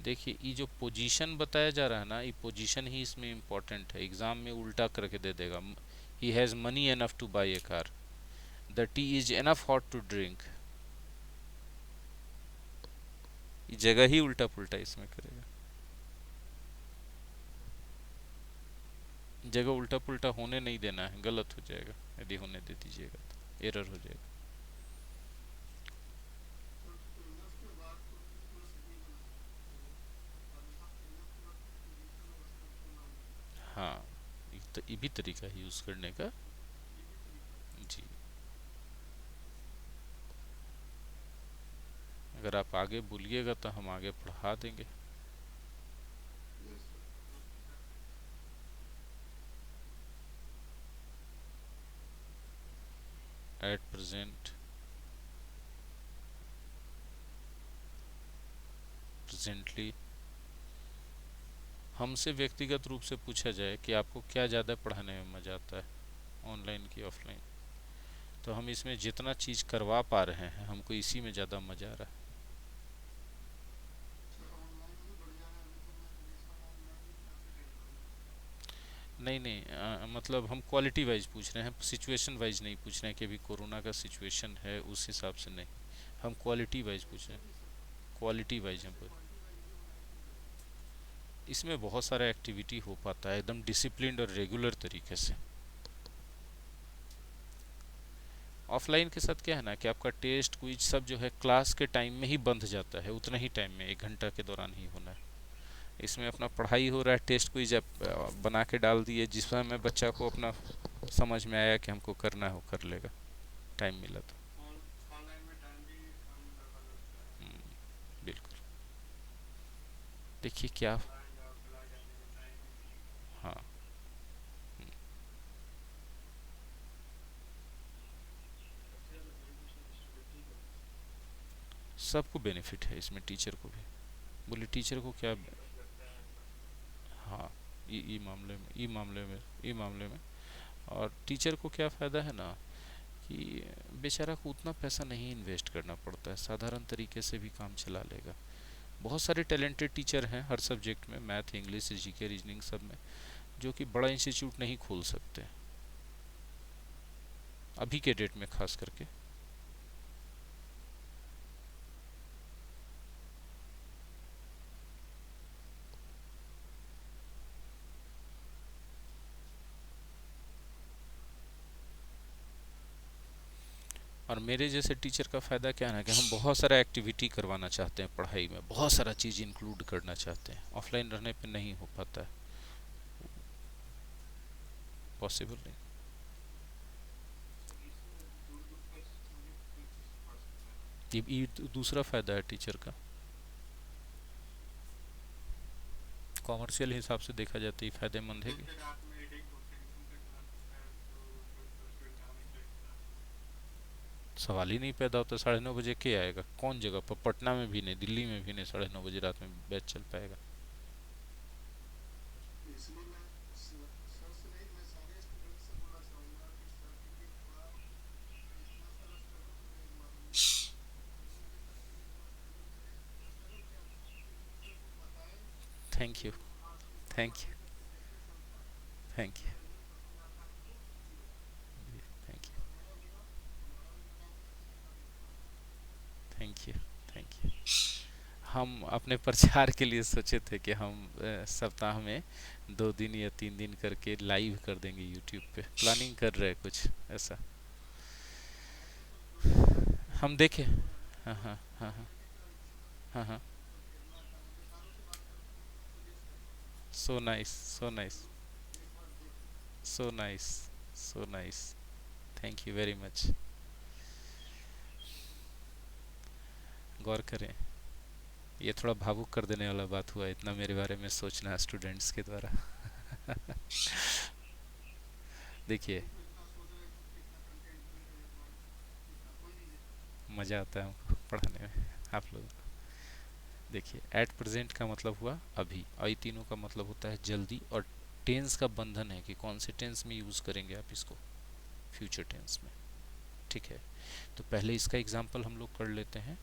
देखिए ये जो पोजीशन बताया जा रहा है ना, ये पोजीशन ही इसमें इम्पोर्टेंट है, एग्जाम में उल्टा करके दे देगा। He has money enough to buy a car, the tea is enough hot to drink. ये जगह ही उल्टा पुल्टा इसमें करेगा। जगह उल्टा पुल्टा होने नहीं देना है, गलत हो जाएगा। यदि होने दे दीजिएगा तो एरर हो जाएगा। हाँ, ये भी तरीका है यूज़ करने का। जी, अगर आप आगे बोलिएगा तो हम आगे पढ़ा देंगे। At present, presently. हमसे व्यक्तिगत रूप से पूछा जाए कि आपको क्या ज़्यादा पढ़ाने में मज़ा आता है, ऑनलाइन की ऑफलाइन, तो हम इसमें जितना चीज़ करवा पा रहे हैं हमको इसी में ज़्यादा मज़ा आ रहा है। नहीं नहीं, मतलब हम क्वालिटी वाइज पूछ रहे हैं, सिचुएशन वाइज नहीं पूछ रहे हैं कि अभी कोरोना का सिचुएशन है उस हिसाब से नहीं, हम क्वालिटी वाइज पूछ रहे हैं। क्वालिटी वाइज हम इसमें बहुत सारा एक्टिविटी हो पाता है एकदम डिसिप्लिन्ड और रेगुलर तरीके से। ऑफलाइन के साथ क्या है ना कि आपका टेस्ट क्विज सब जो है क्लास के टाइम में ही बंध जाता है, उतना ही टाइम में 1 घंटा के दौरान ही होना है। इसमें अपना पढ़ाई हो रहा है, टेस्ट क्विज आप बना के डाल दिए, जिस समय बच्चा को अपना समझ में आया कि हमको करना है वो कर लेगा, टाइम मिला तो। बिल्कुल। देखिए क्या। हाँ। हम्म, सबको बेनिफिट है इसमें, टीचर को भी। बोले टीचर को क्या। हाँ। ई मामले में और टीचर को क्या फ़ायदा है ना कि बेचारा को उतना पैसा नहीं इन्वेस्ट करना पड़ता है, साधारण तरीके से भी काम चला लेगा। बहुत सारे टैलेंटेड टीचर हैं हर सब्जेक्ट में, मैथ, इंग्लिश, जीके, रीजनिंग सब में, जो कि बड़ा इंस्टीट्यूट नहीं खोल सकते अभी के डेट में खास करके। और मेरे जैसे टीचर का फ़ायदा क्या है ना कि हम बहुत सारा एक्टिविटी करवाना चाहते हैं पढ़ाई में, बहुत सारा चीज़ इंक्लूड करना चाहते हैं, ऑफलाइन रहने पे नहीं हो पाता है, पॉसिबल नहीं। ये दूसरा फ़ायदा है टीचर का। कॉमर्शियल हिसाब से देखा जाए तो ये फ़ायदेमंद है कि सवाल ही नहीं पैदा होता, 9:30 बजे के आएगा, कौन जगह पर, पटना में भी नहीं, दिल्ली में भी नहीं, 9:30 बजे रात में बैच चल पाएगा। Thank you. Thank you. Thank you. Thank you. Thank you. Thank you. हम अपने प्रचार के लिए सोचे थे कि हम सप्ताह में 2 दिन या 3 दिन करके लाइव कर देंगे यूट्यूब पे, प्लानिंग कर रहे हैं कुछ ऐसा। हम देखें। हाँ हाँ हाँ हाँ। हाँ हाँ। So nice. So nice. So nice. So nice. Thank you very much. गौर करें। ये थोड़ा भावुक कर देने वाला बात हुआ, इतना मेरे बारे में सोचना स्टूडेंट्स के द्वारा। देखिए, मज़ा आता है हमको पढ़ाने में आप लोग। देखिए, एट प्रेजेंट का मतलब हुआ अभी, और ये तीनों का मतलब होता है जल्दी, और टेंस का बंधन है कि कौन से टेंस में यूज़ करेंगे आप इसको, फ्यूचर टेंस में। ठीक है। तो पहले इसका एग्जाम्पल हम लोग कर लेते हैं,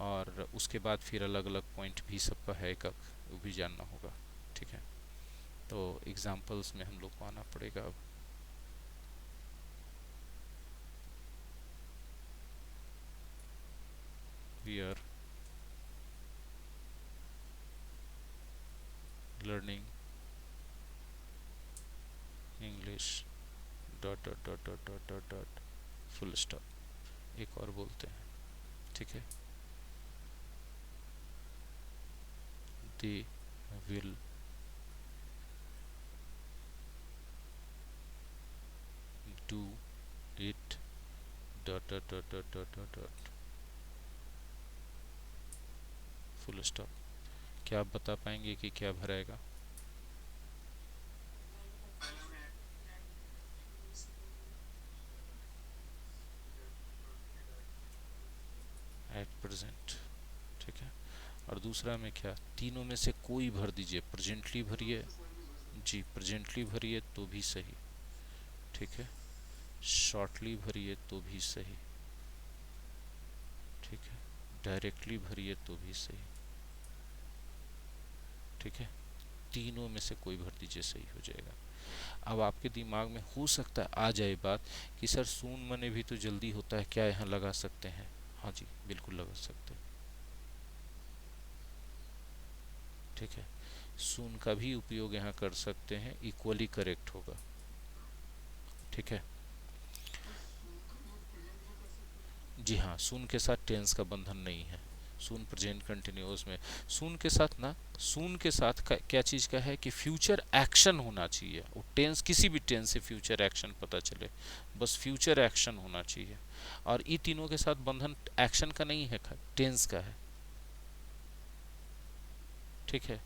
और उसके बाद फिर अलग अलग पॉइंट भी सबका है का वो भी जानना होगा। ठीक है। तो एग्जाम्पल्स में हम लोग को आना पड़ेगा अब। We are learning English dot dot dot dot dot dot dot full stop. एक और बोलते हैं। ठीक है। They will do it dot dot dot dot dot dot dot full stop. क्या आप बता पाएंगे कि क्या भराएगा। At present. ठीक है। और दूसरा में क्या, तीनों में से कोई भर दीजिए, प्रेजेंटली भरिए। जी, प्रेजेंटली भरिए तो भी सही। ठीक है। शॉर्टली भरिए तो भी सही। ठीक है। डायरेक्टली भरिए तो भी सही। ठीक है। तीनों में से कोई भर दीजिए, सही हो जाएगा। अब आपके दिमाग में हो सकता है आ जाए बात कि सर सून मने भी तो जल्दी होता है, क्या यहाँ लगा सकते हैं? हाँ जी, बिल्कुल लगा सकते हैं। ठीक है, सून का भी उपयोग यहाँ कर सकते हैं, इक्वली करेक्ट होगा। ठीक है, जी हाँ, सून के साथ टेंस का बंधन नहीं है। सून प्रेजेंट कंटिन्यूअस में, सून के साथ ना, सून के साथ क्या चीज़ का है कि फ्यूचर एक्शन होना चाहिए। वो टेंस, किसी भी टेंस से फ्यूचर एक्शन पता चले, बस फ्यूचर एक्शन होना चाहिए। और ये तीनों के साथ बंधन एक्शन का नहीं है, टेंस का है। ठीक है,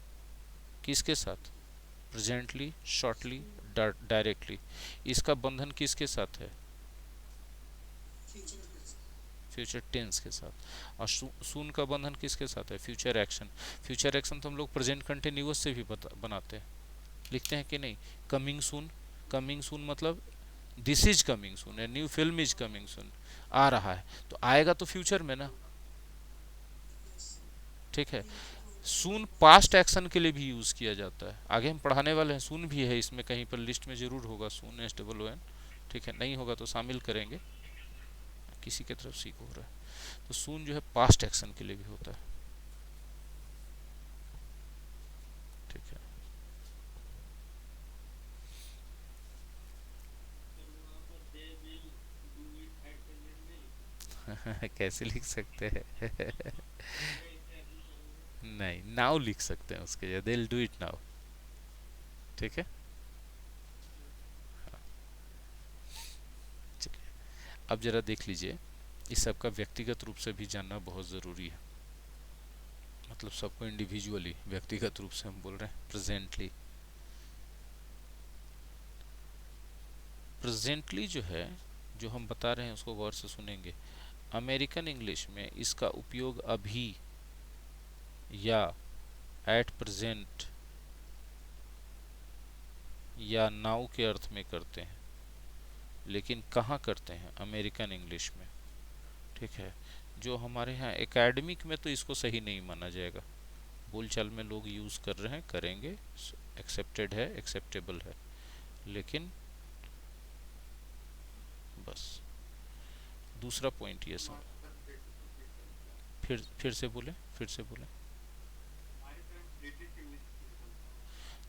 किसके साथ? Presently, shortly, directly. इसका बंधन किसके साथ है? फ्यूचर टेंस के साथ। और सून का बंधन किसके साथ है? Future action. फ्यूचर एक्शन तो हम लोग प्रेजेंट कंटिन्यूअस से भी बनाते हैं, लिखते हैं कि नहीं? कमिंग सून, कमिंग सून मतलब this is coming soon, a new film is coming soon, आ रहा है, तो आएगा तो फ्यूचर में ना। ठीक है, सून पास्ट एक्शन के लिए भी यूज किया जाता है, आगे हम पढ़ाने वाले हैं। सून भी है इसमें, कहीं पर लिस्ट में जरूर होगा सून, एस डबल ओ एन। ठीक है, नहीं होगा तो शामिल करेंगे, किसी की तरफ सीख हो रहा है। तो सून जो है पास्ट एक्शन के लिए भी होता है। ठीक है। कैसे लिख सकते हैं? नहीं, नाउ लिख सकते हैं उसके जगह, दे विल डू इट नाउ। ठीक है, चलिए अब जरा देख लीजिए, इस सब का व्यक्तिगत रूप से भी जानना बहुत ज़रूरी है। मतलब सबको इंडिविजुअली, व्यक्तिगत रूप से हम बोल रहे हैं प्रेजेंटली। प्रेजेंटली जो है, जो हम बता रहे हैं उसको गौर से सुनेंगे। अमेरिकन इंग्लिश में इसका उपयोग अभी या एट प्रेजेंट या नाउ के अर्थ में करते हैं, लेकिन कहाँ करते हैं? अमेरिकन इंग्लिश में। ठीक है, जो हमारे यहाँ एकेडमिक में तो इसको सही नहीं माना जाएगा। बोलचाल में लोग यूज़ कर रहे हैं, करेंगे, एक्सेप्टेड है, एक्सेप्टेबल है, लेकिन बस दूसरा पॉइंट ये सब, फिर से बोले, फिर से बोले।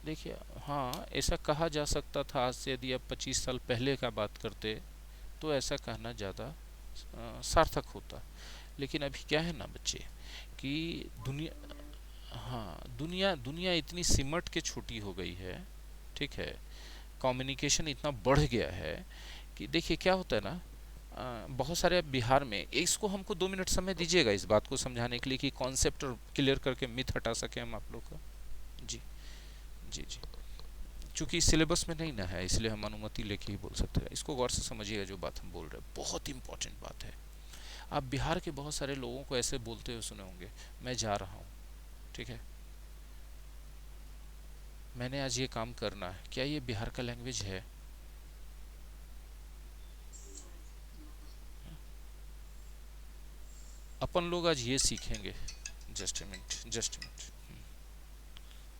देखिए, हाँ, ऐसा कहा जा सकता था आज से, यदि आप 25 साल पहले का बात करते तो ऐसा कहना ज़्यादा सार्थक होता। लेकिन अभी क्या है ना बच्चे, कि दुनिया, हाँ, दुनिया दुनिया इतनी सिमट के छोटी हो गई है। ठीक है, कम्युनिकेशन इतना बढ़ गया है कि देखिए क्या होता है ना, बहुत सारे बिहार में, इसको हमको 2 मिनट समय दीजिएगा इस बात को समझाने के लिए कि कॉन्सेप्ट और क्लियर करके मिथ हटा सके हम आप लोग का। जी, जी जी, चूंकि सिलेबस में नहीं ना है, इसलिए हम अनुमति लेके ही बोल सकते हैं। इसको गौर से समझिएगा, जो बात हम बोल रहे हैं बहुत इंपॉर्टेंट बात है। आप बिहार के बहुत सारे लोगों को ऐसे बोलते हुए सुने होंगे, मैं जा रहा हूँ। ठीक है, मैंने आज ये काम करना है, क्या ये बिहार का लैंग्वेज है? अपन लोग आज ये सीखेंगे। Just a minute, just a minute.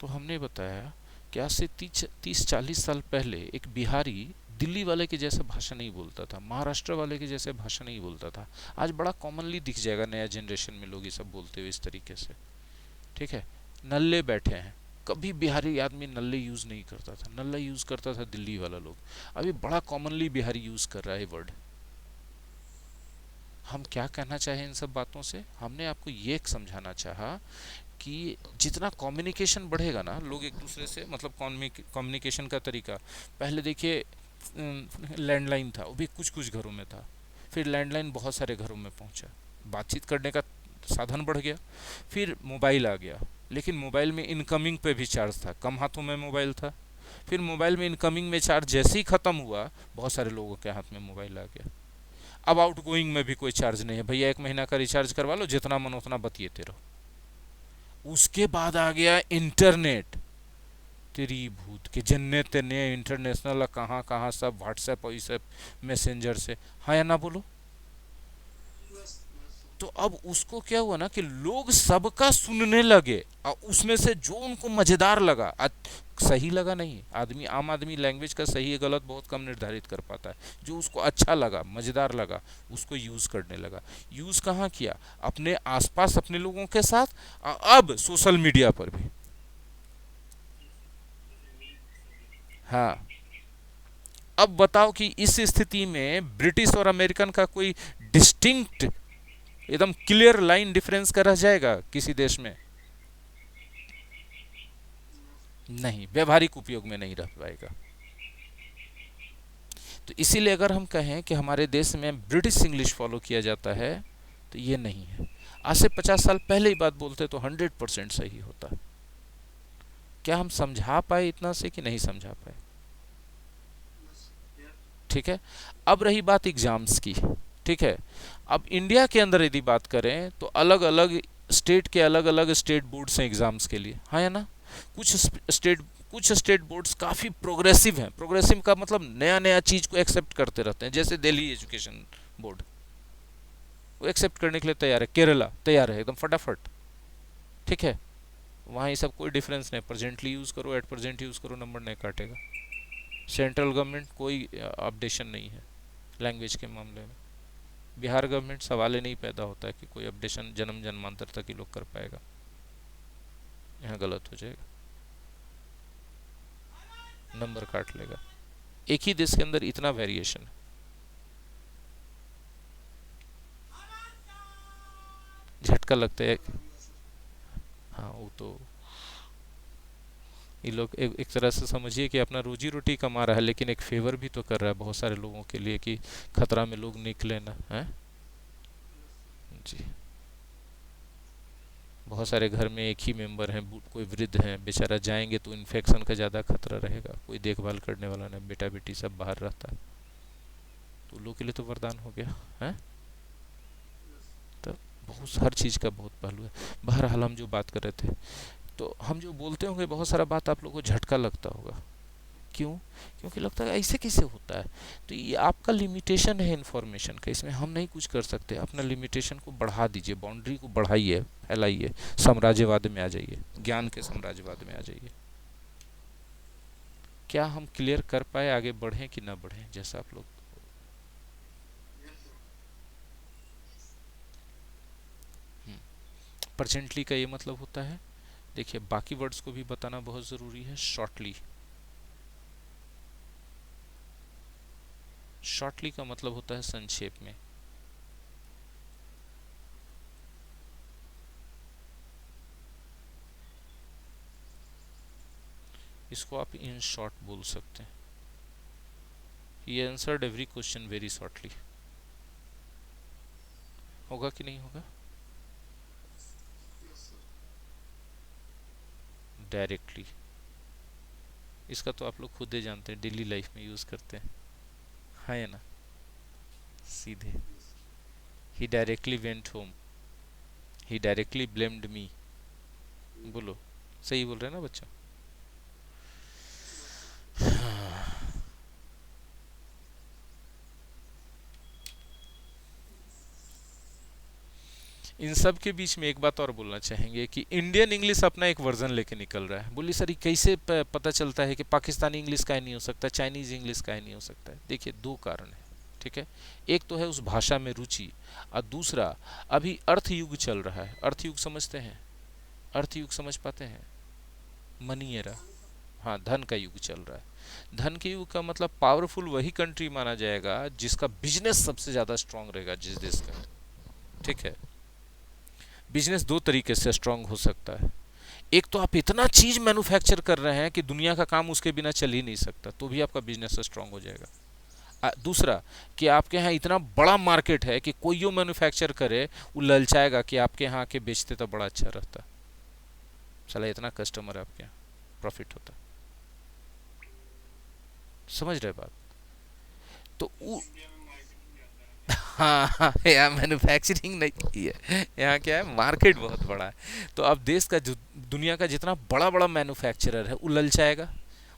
तो हमने बताया कि आज से 30-40 साल पहले एक बिहारी दिल्ली वाले के जैसा भाषा नहीं बोलता था, महाराष्ट्र वाले के जैसे भाषा नहीं बोलता था। आज बड़ा कॉमनली दिख जाएगा नया जनरेशन में लोग ये सब बोलते हुए इस तरीके से। ठीक है, नल्ले बैठे हैं, कभी बिहारी आदमी नल्ले यूज़ नहीं करता था, नल्ला यूज़ करता था दिल्ली वाला लोग, अभी बड़ा कॉमनली बिहारी यूज़ कर रहा है वर्ड। हम क्या कहना चाहें इन सब बातों से? हमने आपको ये समझाना चाहा कि जितना कम्युनिकेशन बढ़ेगा ना, लोग एक दूसरे से, मतलब कम्युनिकेशन का तरीका, पहले देखिए लैंडलाइन था, वो भी कुछ कुछ घरों में था, फिर लैंडलाइन बहुत सारे घरों में पहुंचा, बातचीत करने का साधन बढ़ गया। फिर मोबाइल आ गया, लेकिन मोबाइल में इनकमिंग पे भी चार्ज था, कम हाथों में मोबाइल था। फिर मोबाइल में इनकमिंग में चार्ज जैसे ही ख़त्म हुआ, बहुत सारे लोगों के हाथ में मोबाइल आ गया। अब आउटगोइंग में भी कोई चार्ज नहीं है, भैया 1 महीना का रिचार्ज करवा लो, जितना मन उतना बतिएते रहो। उसके बाद आ गया इंटरनेट, तेरी भूत के जन्ने तेने इंटरनेशनल, कहाँ कहाँ सब व्हाट्सएप और सब मैसेंजर से, हाँ या ना बोलो। तो अब उसको क्या हुआ ना कि लोग सबका सुनने लगे, और उसमें से जो उनको मजेदार लगा, सही लगा नहीं, आदमी आम आदमी लैंग्वेज का सही है गलत बहुत कम निर्धारित कर पाता है। जो उसको अच्छा लगा, मज़ेदार लगा, उसको यूज़ करने लगा। यूज़ कहाँ किया? अपने आसपास अपने लोगों के साथ, अब सोशल मीडिया पर भी। हाँ, अब बताओ कि इस स्थिति में ब्रिटिश और अमेरिकन का कोई डिस्टिंक्ट, एकदम क्लियर लाइन डिफरेंस का रह जाएगा किसी देश में? नहीं, व्यवहारिक उपयोग में नहीं रह पाएगा। तो इसीलिए अगर हम कहें कि हमारे देश में ब्रिटिश इंग्लिश फॉलो किया जाता है, तो ये नहीं है। आज से 50 साल पहले ही बात बोलते तो 100% सही होता। क्या हम समझा पाए इतना से कि नहीं समझा पाए? ठीक है। अब रही बात एग्जाम्स की। ठीक है। अब इंडिया के अंदर यदि बात करें तो अलग अलग स्टेट के अलग अलग स्टेट बोर्ड्स हैं एग्जाम्स के लिए, हाँ या ना? कुछ स्टेट कुछ स्टेट बोर्ड्स काफ़ी प्रोग्रेसिव हैं। प्रोग्रेसिव का मतलब नया नया चीज़ को एक्सेप्ट करते रहते हैं। जैसे दिल्ली एजुकेशन बोर्ड, वो एक्सेप्ट करने के लिए तैयार है। केरला तैयार है एकदम फटाफट। ठीक है। वहाँ ये सब कोई डिफरेंस नहीं, प्रेजेंटली यूज़ करो, एट प्रेजेंट यूज़ करो, नंबर नहीं काटेगा। सेंट्रल गवर्नमेंट कोई अपडेशन नहीं है लैंग्वेज के मामले में। बिहार गवर्नमेंट सवाल ही नहीं पैदा होता है कि कोई अपडेशन जन्म जन्मांतर तक ही लोग कर पाएगा। यहाँ गलत हो जाएगा, नंबर काट लेगा। एक ही देश के अंदर इतना वेरिएशन है। झटका लगता है। हाँ, वो तो ये लोग एक तरह से समझिए कि अपना रोजी रोटी कमा रहा है, लेकिन एक फेवर भी तो कर रहा है बहुत सारे लोगों के लिए कि खतरा में लोग निकले ना, है जी। बहुत सारे घर में एक ही मेंबर हैं, कोई वृद्ध हैं, बेचारा जाएंगे तो इन्फेक्शन का ज़्यादा खतरा रहेगा, कोई देखभाल करने वाला नहीं, बेटा बेटी सब बाहर रहता है, तो लोग के लिए तो वरदान हो गया है। तो बहुत हर चीज़ का बहुत पहलू है। बहरहाल हम जो बात कर रहे थे, तो हम जो बोलते होंगे बहुत सारा बात आप लोगों को झटका लगता होगा। क्यों? क्योंकि लगता है ऐसे कैसे होता है। तो ये आपका लिमिटेशन है इन्फॉर्मेशन का, इसमें हम नहीं कुछ कर सकते। अपना लिमिटेशन को बढ़ा दीजिए, बाउंड्री को बढ़ाइए, फैलाइए, साम्राज्यवाद में आ जाइए, ज्ञान के साम्राज्यवाद में आ जाइए। क्या हम क्लियर कर पाए, आगे बढ़ें कि ना बढ़ें जैसा आप लोग? परसेंटली का ये मतलब होता है, देखिए बाकी वर्ड्स को भी बताना बहुत ज़रूरी है। शॉर्टली, शॉर्टली का मतलब होता है संक्षेप में। इसको आप इन शॉर्ट बोल सकते हैं। ये answered every question very shortly. होगा कि नहीं होगा? डायरेक्टली, इसका तो आप लोग खुद ही जानते हैं, डेली लाइफ में यूज़ करते हैं, हाँ या ना? सीधे, ही डायरेक्टली वेंट होम, ही डायरेक्टली ब्लेम्ड मी। बोलो, सही बोल रहे हैं ना बच्चा? इन सब के बीच में एक बात और बोलना चाहेंगे कि इंडियन इंग्लिश अपना एक वर्जन लेके निकल रहा है। बोलिए सर ये कैसे पता चलता है कि पाकिस्तानी इंग्लिश का ही नहीं हो सकता, चाइनीज इंग्लिश का ही नहीं हो सकता है? देखिए दो कारण है। ठीक है। एक तो है उस भाषा में रुचि, और दूसरा अभी अर्थ युग चल रहा है। अर्थ युग समझते हैं? अर्थ युग समझ पाते हैं? मनी एरा, हाँ, धन का युग चल रहा है। धन के युग का मतलब पावरफुल वही कंट्री माना जाएगा जिसका बिजनेस सबसे ज़्यादा स्ट्रांग रहेगा, जिस देश का। ठीक है। बिजनेस दो तरीके से स्ट्रांग हो सकता है। एक तो आप इतना चीज मैन्युफैक्चर कर रहे हैं कि दुनिया का काम उसके बिना चल ही नहीं सकता, तो भी आपका बिजनेस स्ट्रांग हो जाएगा। दूसरा कि आपके यहाँ इतना बड़ा मार्केट है कि कोई यो मैन्युफैक्चर करे, वो ललचाएगा कि आपके यहाँ आके बेचते तो बड़ा अच्छा रहता, चला इतना कस्टमर है आपके यहाँ, प्रॉफिट होता। समझ रहे बात? तो हाँ हाँ, यहाँ मैन्युफैक्चरिंग नहीं है, यहाँ क्या है, मार्केट बहुत बड़ा है। तो अब देश का जो दुनिया का जितना बड़ा बड़ा मैन्युफैक्चरर है, वो ललचाएगा,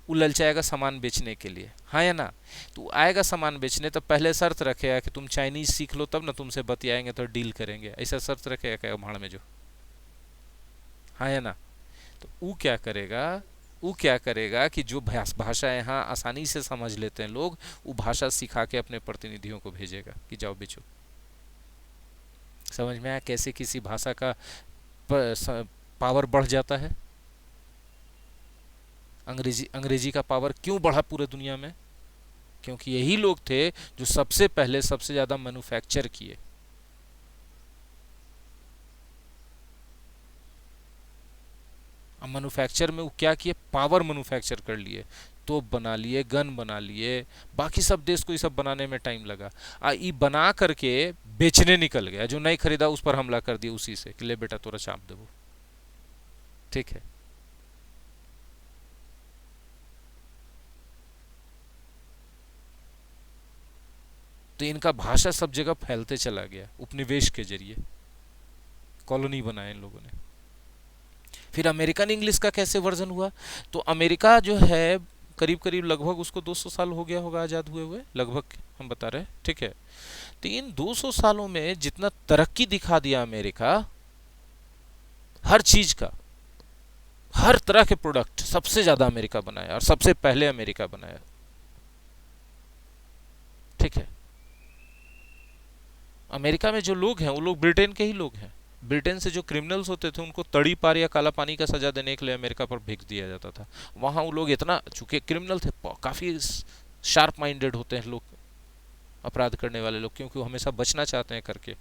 वो ललचाएगा सामान बेचने के लिए, हाँ या ना? तो आएगा सामान बेचने, तो पहले शर्त रखेगा कि तुम चाइनीज सीख लो तब ना तुमसे बतियाएंगे तो डील करेंगे, ऐसा शर्त रखेगा क्या भाड़ में जो, हाँ या ना? तो वो क्या करेगा, वो क्या करेगा कि जो भाषा यहाँ आसानी से समझ लेते हैं लोग, वो भाषा सिखा के अपने प्रतिनिधियों को भेजेगा कि जाओ बेचो। समझ में आया कैसे किसी भाषा का पावर बढ़ जाता है? अंग्रेजी अंग्रेजी का पावर क्यों बढ़ा पूरे दुनिया में? क्योंकि यही लोग थे जो सबसे पहले सबसे ज्यादा मैन्युफैक्चर किए। अब मैन्युफैक्चर में वो क्या किए, पावर मैन्युफैक्चर कर लिए, तोप बना लिए, गन बना लिए। बाकी सब देश को ये सब बनाने में टाइम लगा। ये बना करके बेचने निकल गया, जो नहीं खरीदा उस पर हमला कर दिया उसी से कि ले बेटा तोरा चाप देवो। ठीक है। तो इनका भाषा सब जगह फैलते चला गया उपनिवेश के जरिए, कॉलोनी बनाए इन लोगों ने। फिर अमेरिकन इंग्लिश का कैसे वर्जन हुआ? तो अमेरिका जो है करीब करीब लगभग उसको 200 साल हो गया होगा आज़ाद हुए हुए, लगभग हम बता रहे हैं। ठीक है। तो इन 200 सालों में जितना तरक्की दिखा दिया अमेरिका, हर चीज का, हर तरह के प्रोडक्ट सबसे ज्यादा अमेरिका बनाया और सबसे पहले अमेरिका बनाया। ठीक है। अमेरिका में जो लोग हैं वो लोग ब्रिटेन के ही लोग हैं। ब्रिटेन से जो क्रिमिनल्स होते थे उनको तड़ी पार या काला पानी का सजा देने के लिए अमेरिका पर भेज दिया जाता था। वहां वो लोग इतना, चूंकि क्रिमिनल थे, काफी शार्प माइंडेड होते हैं लोग, अपराध करने वाले लोग, क्योंकि वो हमेशा बचना चाहते हैं करके।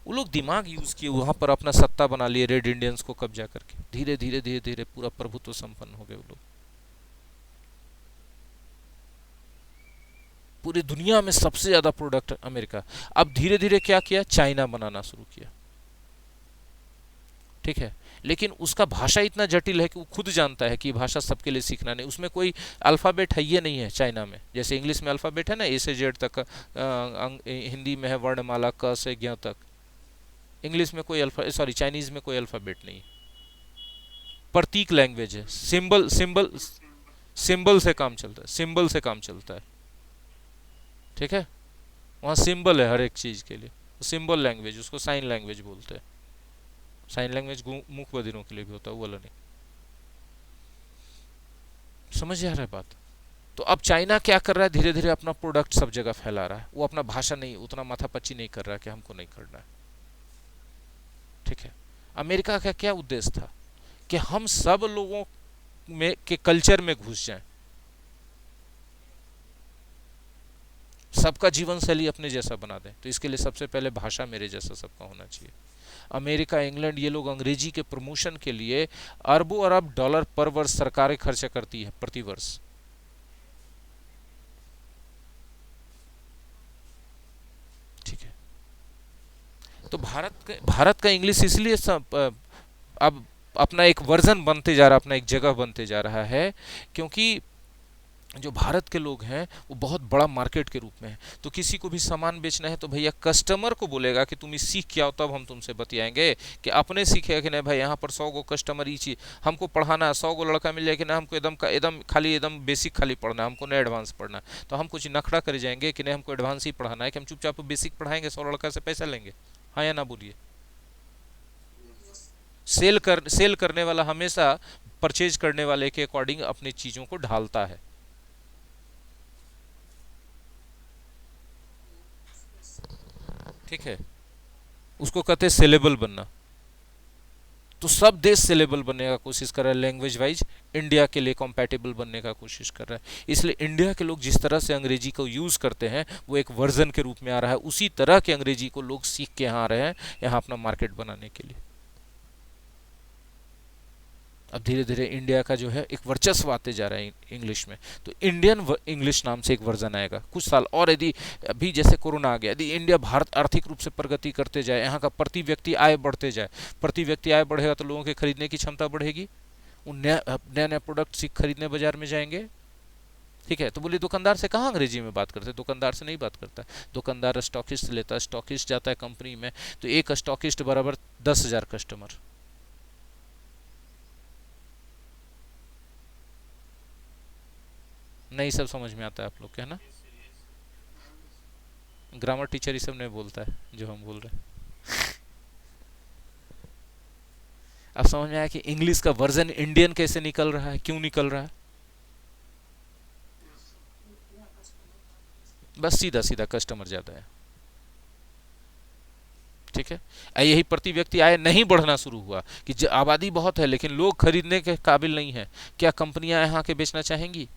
वो लोग दिमाग यूज किए, वहां पर अपना सत्ता बना लिए, रेड इंडियंस को कब्जा करके धीरे धीरे धीरे धीरे पूरा प्रभुत्व संपन्न हो गए वो लोग। पूरी दुनिया में सबसे ज्यादा प्रोडक्ट अमेरिका। अब धीरे धीरे क्या किया, चाइना बनाना शुरू किया। ठीक है। लेकिन उसका भाषा इतना जटिल है कि वो खुद जानता है कि भाषा सबके लिए सीखना नहीं, उसमें कोई अल्फाबेट है ये नहीं है। चाइना में जैसे इंग्लिश में अल्फाबेट है ना, ए से जेड तक, हिंदी में है वर्णमाला क से ज्ञ तक। इंग्लिश में कोई अल्फा, सॉरी चाइनीज में कोई अल्फाबेट नहीं। प्रतीक लैंग्वेज है, सिंबल सिंबल सिंबल से काम चलता है, सिंबल से काम चलता है। ठीक है। वहाँ सिंबल है हर एक चीज के लिए, सिंबल लैंग्वेज, उसको साइन लैंग्वेज बोलते हैं। साइन लैंग्वेज मूक बधिरों के लिए भी होता है, वो वाला नहीं। समझ आ रहा है बात? तो अब चाइना क्या कर रहा है, धीरे धीरे अपना प्रोडक्ट सब जगह फैला रहा है। वो अपना भाषा नहीं उतना माथापच्ची नहीं कर रहा है कि हमको नहीं करना है। ठीक है। अमेरिका का क्या उद्देश्य था कि हम सब लोगों में के कल्चर में घुस जाएं, सबका जीवन शैली अपने जैसा बना दें। तो इसके लिए सबसे पहले भाषा मेरे जैसा सबका होना चाहिए। अमेरिका, इंग्लैंड, ये लोग अंग्रेजी के प्रमोशन के लिए अरबों अरब डॉलर पर वर्ष सरकारें खर्च करती है प्रति वर्ष। ठीक है। तो भारत का इंग्लिश इसलिए अब अपना एक वर्जन बनते जा रहा है, अपना एक जगह बनते जा रहा है, क्योंकि जो भारत के लोग हैं वो बहुत बड़ा मार्केट के रूप में है। तो किसी को भी सामान बेचना है तो भैया कस्टमर को बोलेगा कि तुम सीख के आओ, तब हम तुमसे बतियाएंगे। कि अपने सीखे कि नहीं भाई यहाँ पर 100 गो कस्टमर ही चाहिए, हमको पढ़ाना है, 100 गो लड़का मिल जाए कि ना, हमको एकदम खाली एकदम बेसिक खाली पढ़ना है, हमको नहीं एडवांस पढ़ना है। तो हम कुछ नखड़ा कर जाएंगे कि नहीं हमको एडवांस ही पढ़ाना है, कि हम चुपचाप बेसिक पढ़ाएंगे, 100 लड़का से पैसा लेंगे? हाँ या ना बोलिए। सेल करने वाला हमेशा परचेज करने वाले के अकॉर्डिंग अपनी चीजों को ढालता है। ठीक है। उसको कहते हैं सेलेबल बनना। तो सब देश सेलेबल बनने का कोशिश कर रहा है, लैंग्वेज वाइज इंडिया के लिए कंपैटिबल बनने का कोशिश कर रहा है। इसलिए इंडिया के लोग जिस तरह से अंग्रेजी को यूज करते हैं वो एक वर्जन के रूप में आ रहा है, उसी तरह के अंग्रेजी को लोग सीख के यहाँ आ रहे हैं, यहाँ अपना मार्केट बनाने के लिए। अब धीरे धीरे इंडिया का जो है एक वर्चस्व आते जा रहा है इंग्लिश में। तो इंडियन इंग्लिश नाम से एक वर्जन आएगा कुछ साल और। यदि अभी जैसे कोरोना आ गया, यदि इंडिया, भारत आर्थिक रूप से प्रगति करते जाए, यहाँ का प्रति व्यक्ति आय बढ़ते जाए, प्रति व्यक्ति आय बढ़ेगा तो लोगों के खरीदने की क्षमता बढ़ेगी, वो नया नया प्रोडक्ट सीख खरीदने बाजार में जाएंगे। ठीक है। तो बोलिए दुकानदार से कहाँ अंग्रेजी में बात करते? दुकानदार से नहीं बात करता। दुकानदार स्टॉकिस्ट लेता है, स्टॉकिस्ट जाता है कंपनी में, तो एक स्टॉकिस्ट बराबर 10,000 कस्टमर। नहीं, सब समझ में आता है आप लोग के, है ना? ग्रामर टीचर ही सब नहीं बोलता है जो हम बोल रहे हैं। अब समझ में आया कि इंग्लिश का वर्जन इंडियन कैसे निकल रहा है, क्यों निकल रहा है। बस सीधा सीधा कस्टमर ज्यादा है। ठीक है। यही प्रति व्यक्ति आय नहीं बढ़ना शुरू हुआ कि आबादी बहुत है लेकिन लोग खरीदने के काबिल नहीं है, क्या कंपनियां यहाँ के बेचना चाहेंगी?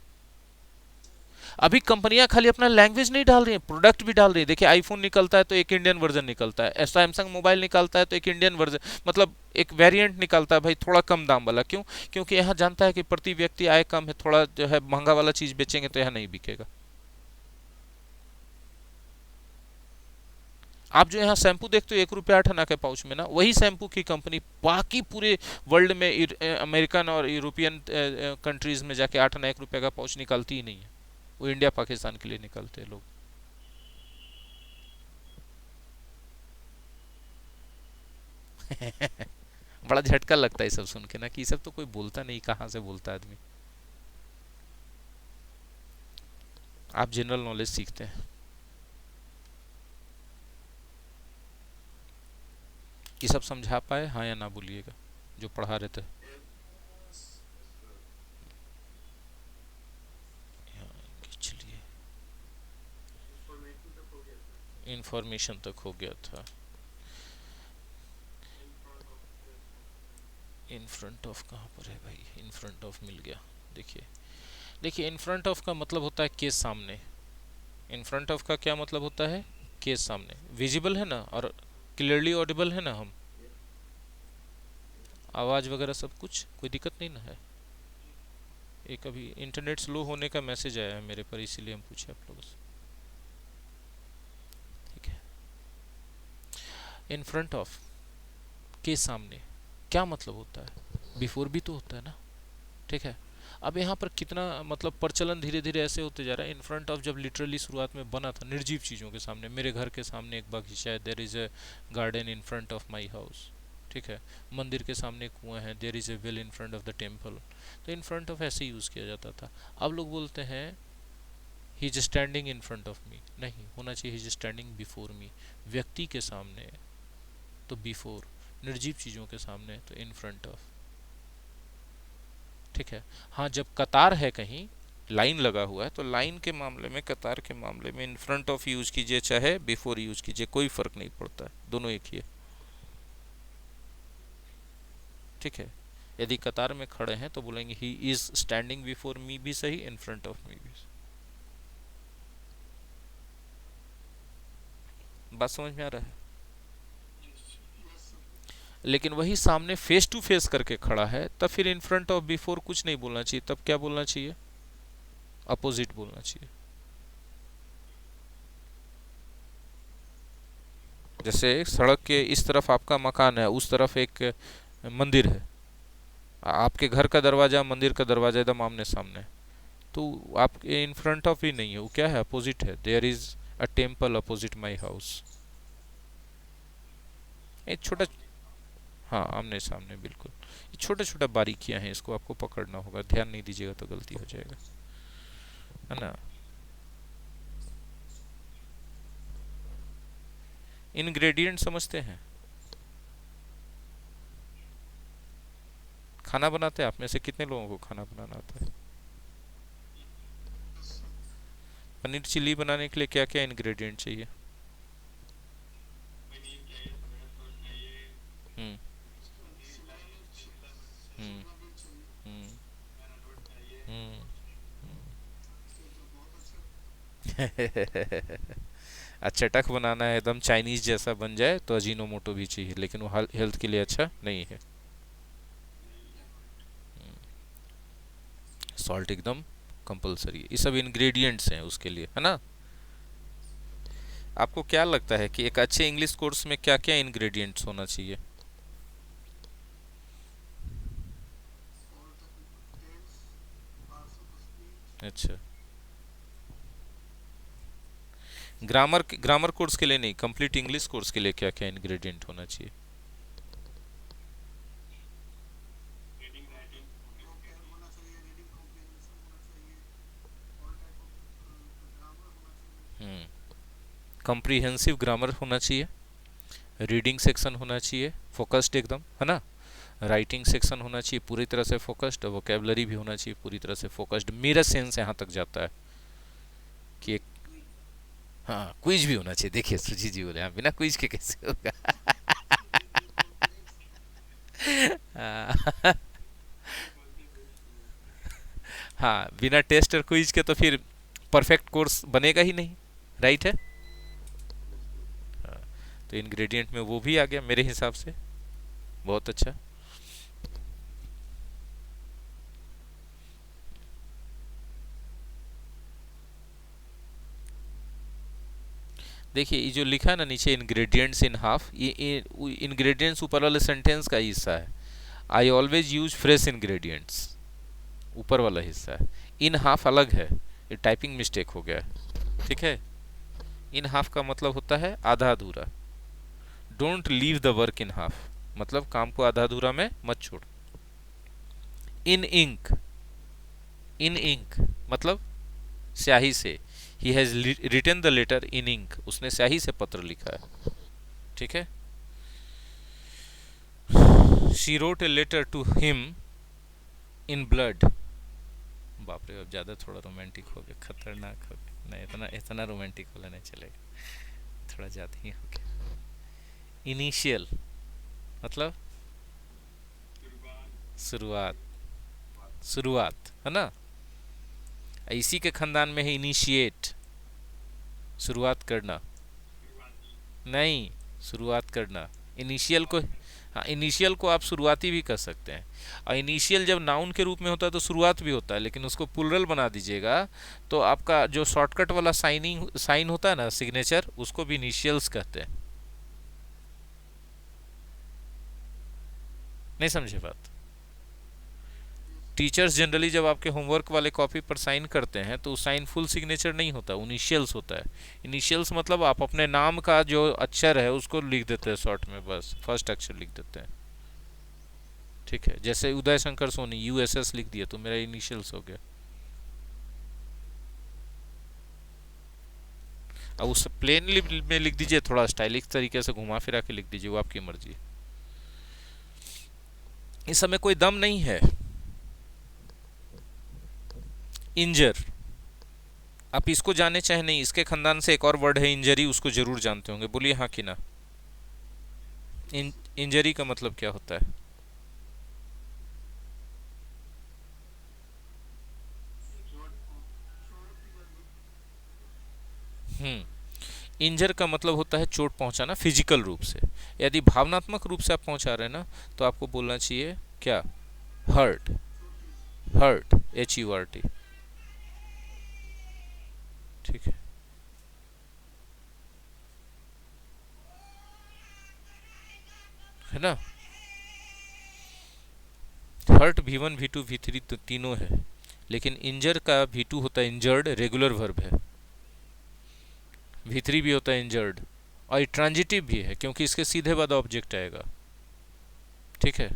अभी कंपनियां खाली अपना लैंग्वेज नहीं डाल रही हैं, प्रोडक्ट भी डाल रही है। देखिए आईफोन निकलता है तो एक इंडियन वर्जन निकलता है, सैमसंग मोबाइल निकलता है तो एक इंडियन वर्जन, मतलब एक वेरिएंट निकलता है भाई थोड़ा कम दाम वाला। क्यों? क्योंकि यहाँ जानता है कि प्रति व्यक्ति आय कम है, थोड़ा जो है महंगा वाला चीज बेचेंगे तो यहाँ नहीं बिकेगा। आप जो यहाँ शैम्पू देखते हो 1 रुपया 8 आना के पाउच में ना, वही शैम्पू की कंपनी बाकी पूरे वर्ल्ड में अमेरिकन और यूरोपियन कंट्रीज में जाके 8 आना 1 रुपया का पाउच निकालती ही नहीं है। वो इंडिया पाकिस्तान के लिए निकलते हैं लोग। बड़ा झटका लगता है सब सुन के ना कि सब तो कोई बोलता नहीं, कहाँ से बोलता आदमी। आप जनरल नॉलेज सीखते हैं। ये सब समझा पाए, हाँ या ना बोलिएगा जो पढ़ा रहे थे। चलिए, इंफॉर्मेशन तक हो गया था। इन फ्रंट ऑफ कहाँ पर है भाई? इन फ्रंट ऑफ मिल गया। देखिए, देखिए इन फ्रंट ऑफ का मतलब होता है के सामने। इन फ्रंट ऑफ का क्या मतलब होता है? के सामने। विजिबल है ना, और क्लियरली ऑडिबल है ना हम, आवाज़ वगैरह सब कुछ, कोई दिक्कत नहीं ना है। एक अभी इंटरनेट स्लो होने का मैसेज आया है मेरे पर, इसीलिए हम पूछे आप लोगों से। ठीक है। इन फ्रंट ऑफ, के सामने, क्या मतलब होता है? बिफोर भी तो होता है ना। ठीक है। अब यहाँ पर कितना मतलब प्रचलन धीरे धीरे ऐसे होते जा रहा है। इन फ्रंट ऑफ जब लिटरली शुरुआत में बना था निर्जीव चीज़ों के सामने, मेरे घर के सामने एक बगीचा है, there is a garden in front of my house. ठीक है। मंदिर के सामने एक कुआं है, there is a well in front of the temple. तो इन फ्रंट ऑफ ऐसे यूज़ किया जाता था। अब लोग बोलते हैं he is standing in front of me, नहीं होना चाहिए he is standing before me. व्यक्ति के सामने तो बिफोर, निर्जीव चीज़ों के सामने तो इन फ्रंट ऑफ। ठीक है। हाँ, जब कतार है कहीं, लाइन लगा हुआ है, तो लाइन के मामले में, कतार के मामले में इन फ्रंट ऑफ यूज कीजिए चाहे बिफोर यूज कीजिए, कोई फर्क नहीं पड़ता है, दोनों एक ही है। ठीक है। यदि कतार में खड़े हैं तो बोलेंगे ही इज स्टैंडिंग बिफोर मी भी सही, इन फ्रंट ऑफ मी भी सही। बात समझ में आ रहा है? लेकिन वही सामने फेस टू फेस करके खड़ा है, तब फिर इन फ्रंट ऑफ बिफोर कुछ नहीं बोलना चाहिए, तब क्या बोलना चाहिए? अपोजिट बोलना चाहिए। जैसे सड़क के इस तरफ आपका मकान है, उस तरफ एक मंदिर है, आपके घर का दरवाजा मंदिर का दरवाजा एकदम आमने सामने है, तो आपके इन फ्रंट ऑफ ही नहीं है, वो क्या है? अपोजिट है। There is a temple opposite my house. एक छोटा, हाँ आमने सामने बिल्कुल। ये छोटा छोटा बारीकियां हैं, इसको आपको पकड़ना होगा, ध्यान नहीं दीजिएगा तो गलती हो जाएगा, है ना। इंग्रेडिएंट समझते हैं? खाना बनाते हैं आप में से कितने लोगों को खाना बनाना आता है? पनीर चिल्ली बनाने के लिए क्या क्या इंग्रेडिएंट चाहिए? हम्म। हम्म। हम्म। हम्म। अच्छा, टक बनाना है एकदम चाइनीज जैसा बन जाए तो अजीनोमोटो भी चाहिए, लेकिन वो हेल्थ के लिए अच्छा नहीं है। सॉल्ट एकदम कंपलसरी है। ये सब इंग्रेडिएंट्स हैं उसके लिए, है ना। आपको क्या लगता है कि एक अच्छे इंग्लिश कोर्स में क्या क्या इंग्रेडिएंट्स होना चाहिए? अच्छा, ग्रामर कोर्स के लिए नहीं, कंप्लीट इंग्लिश कोर्स के लिए क्या क्या इंग्रेडिएंट होना चाहिए? हम्म। कॉम्प्रिहेंसिव ग्रामर होना चाहिए, रीडिंग सेक्शन होना चाहिए फोकस्ड एकदम, है ना। राइटिंग सेक्शन होना चाहिए पूरी तरह से फोकस्ड, वोकेबलरी भी होना चाहिए पूरी तरह से फोकस्ड। मेरा सेंस यहाँ तक जाता है कि एक, हाँ क्विज भी होना चाहिए। देखिए सुजीत जी बोले हाँ बिना क्विज के कैसे होगा। हाँ, हाँ बिना टेस्ट और क्विज के तो फिर परफेक्ट कोर्स बनेगा ही नहीं, राइट है। हाँ, तो इंग्रेडिएंट में वो भी आ गया मेरे हिसाब से, बहुत अच्छा। देखिए ये जो लिखा है ना नीचे इंग्रेडिएंट्स इन हाफ, ये इंग्रेडिएंट्स ऊपर वाले सेंटेंस का ही हिस्सा है। I always use fresh ingredients, ऊपर वाला हिस्सा है। इन हाफ अलग है, ये टाइपिंग मिस्टेक हो गया है, ठीक है। इन हाफ का मतलब होता है आधा अधूरा। Don't leave the work in half, मतलब काम को आधा अधूरा में मत छोड़। इन इंक, इन इंक मतलब स्याही से। He has written the letter in ink, उसने स्याही से पत्र लिखा है, ठीक है। She wrote a letter to him in blood. बाप रे अब ज़्यादा थोड़ा रोमांटिक हो गया, खतरनाक हो गया, नहीं इतना इतना रोमांटिक वाला नहीं चलेगा, थोड़ा ज़्यादा ही हो गया। इनिशियल मतलब शुरुआत, शुरुआत है ना। इसी के खानदान में है इनिशिएट, शुरुआत करना, नहीं शुरुआत करना। इनिशियल को, हाँ इनिशियल को आप शुरुआती भी कर सकते हैं। और इनिशियल जब नाउन के रूप में होता है तो शुरुआत भी होता है, लेकिन उसको प्लुरल बना दीजिएगा तो आपका जो शॉर्टकट वाला साइनिंग साइन होता है ना सिग्नेचर, उसको भी इनिशियल्स कहते हैं। नहीं समझे बात। टीचर्स जनरली जब आपके होमवर्क वाले कॉपी पर साइन करते हैं तो साइन फुल सिग्नेचर नहीं होता, इनिशियल्स होता है। इनिशियल्स मतलब आप अपने नाम का जो अक्षर है उसको लिख देते हैं शॉर्ट में, बस फर्स्ट अक्षर लिख देते हैं, ठीक है। जैसे उदय शंकर सोनी यूएसएस लिख दिया तो मेरा इनिशियल्स हो गया। अब उस प्लेन में लिख दीजिए, थोड़ा स्टाइलिश तरीके से घुमा फिरा के लिख दीजिए, वो आपकी मर्जी। इस समय कोई दम नहीं है। इंजर, आप इसको जाने चाहे नहीं, इसके खानदान से एक और वर्ड है इंजरी, उसको जरूर जानते होंगे, बोलिए हाँ कि ना। इंजरी का मतलब क्या होता है। इंजर का मतलब होता है चोट पहुंचाना फिजिकल रूप से। यदि भावनात्मक रूप से आप पहुंचा रहे हैं ना तो आपको बोलना चाहिए क्या, हर्ट, हर्ट HURT, ठीक है। है ना। हर्ट V1 V2 V3 तो तीनों है, लेकिन इंजर का V2 होता है इंजर्ड, रेगुलर वर्ब है। V3 भी होता है इंजर्ड, और ट्रांजिटिव भी है क्योंकि इसके सीधे बाद ऑब्जेक्ट आएगा, ठीक है।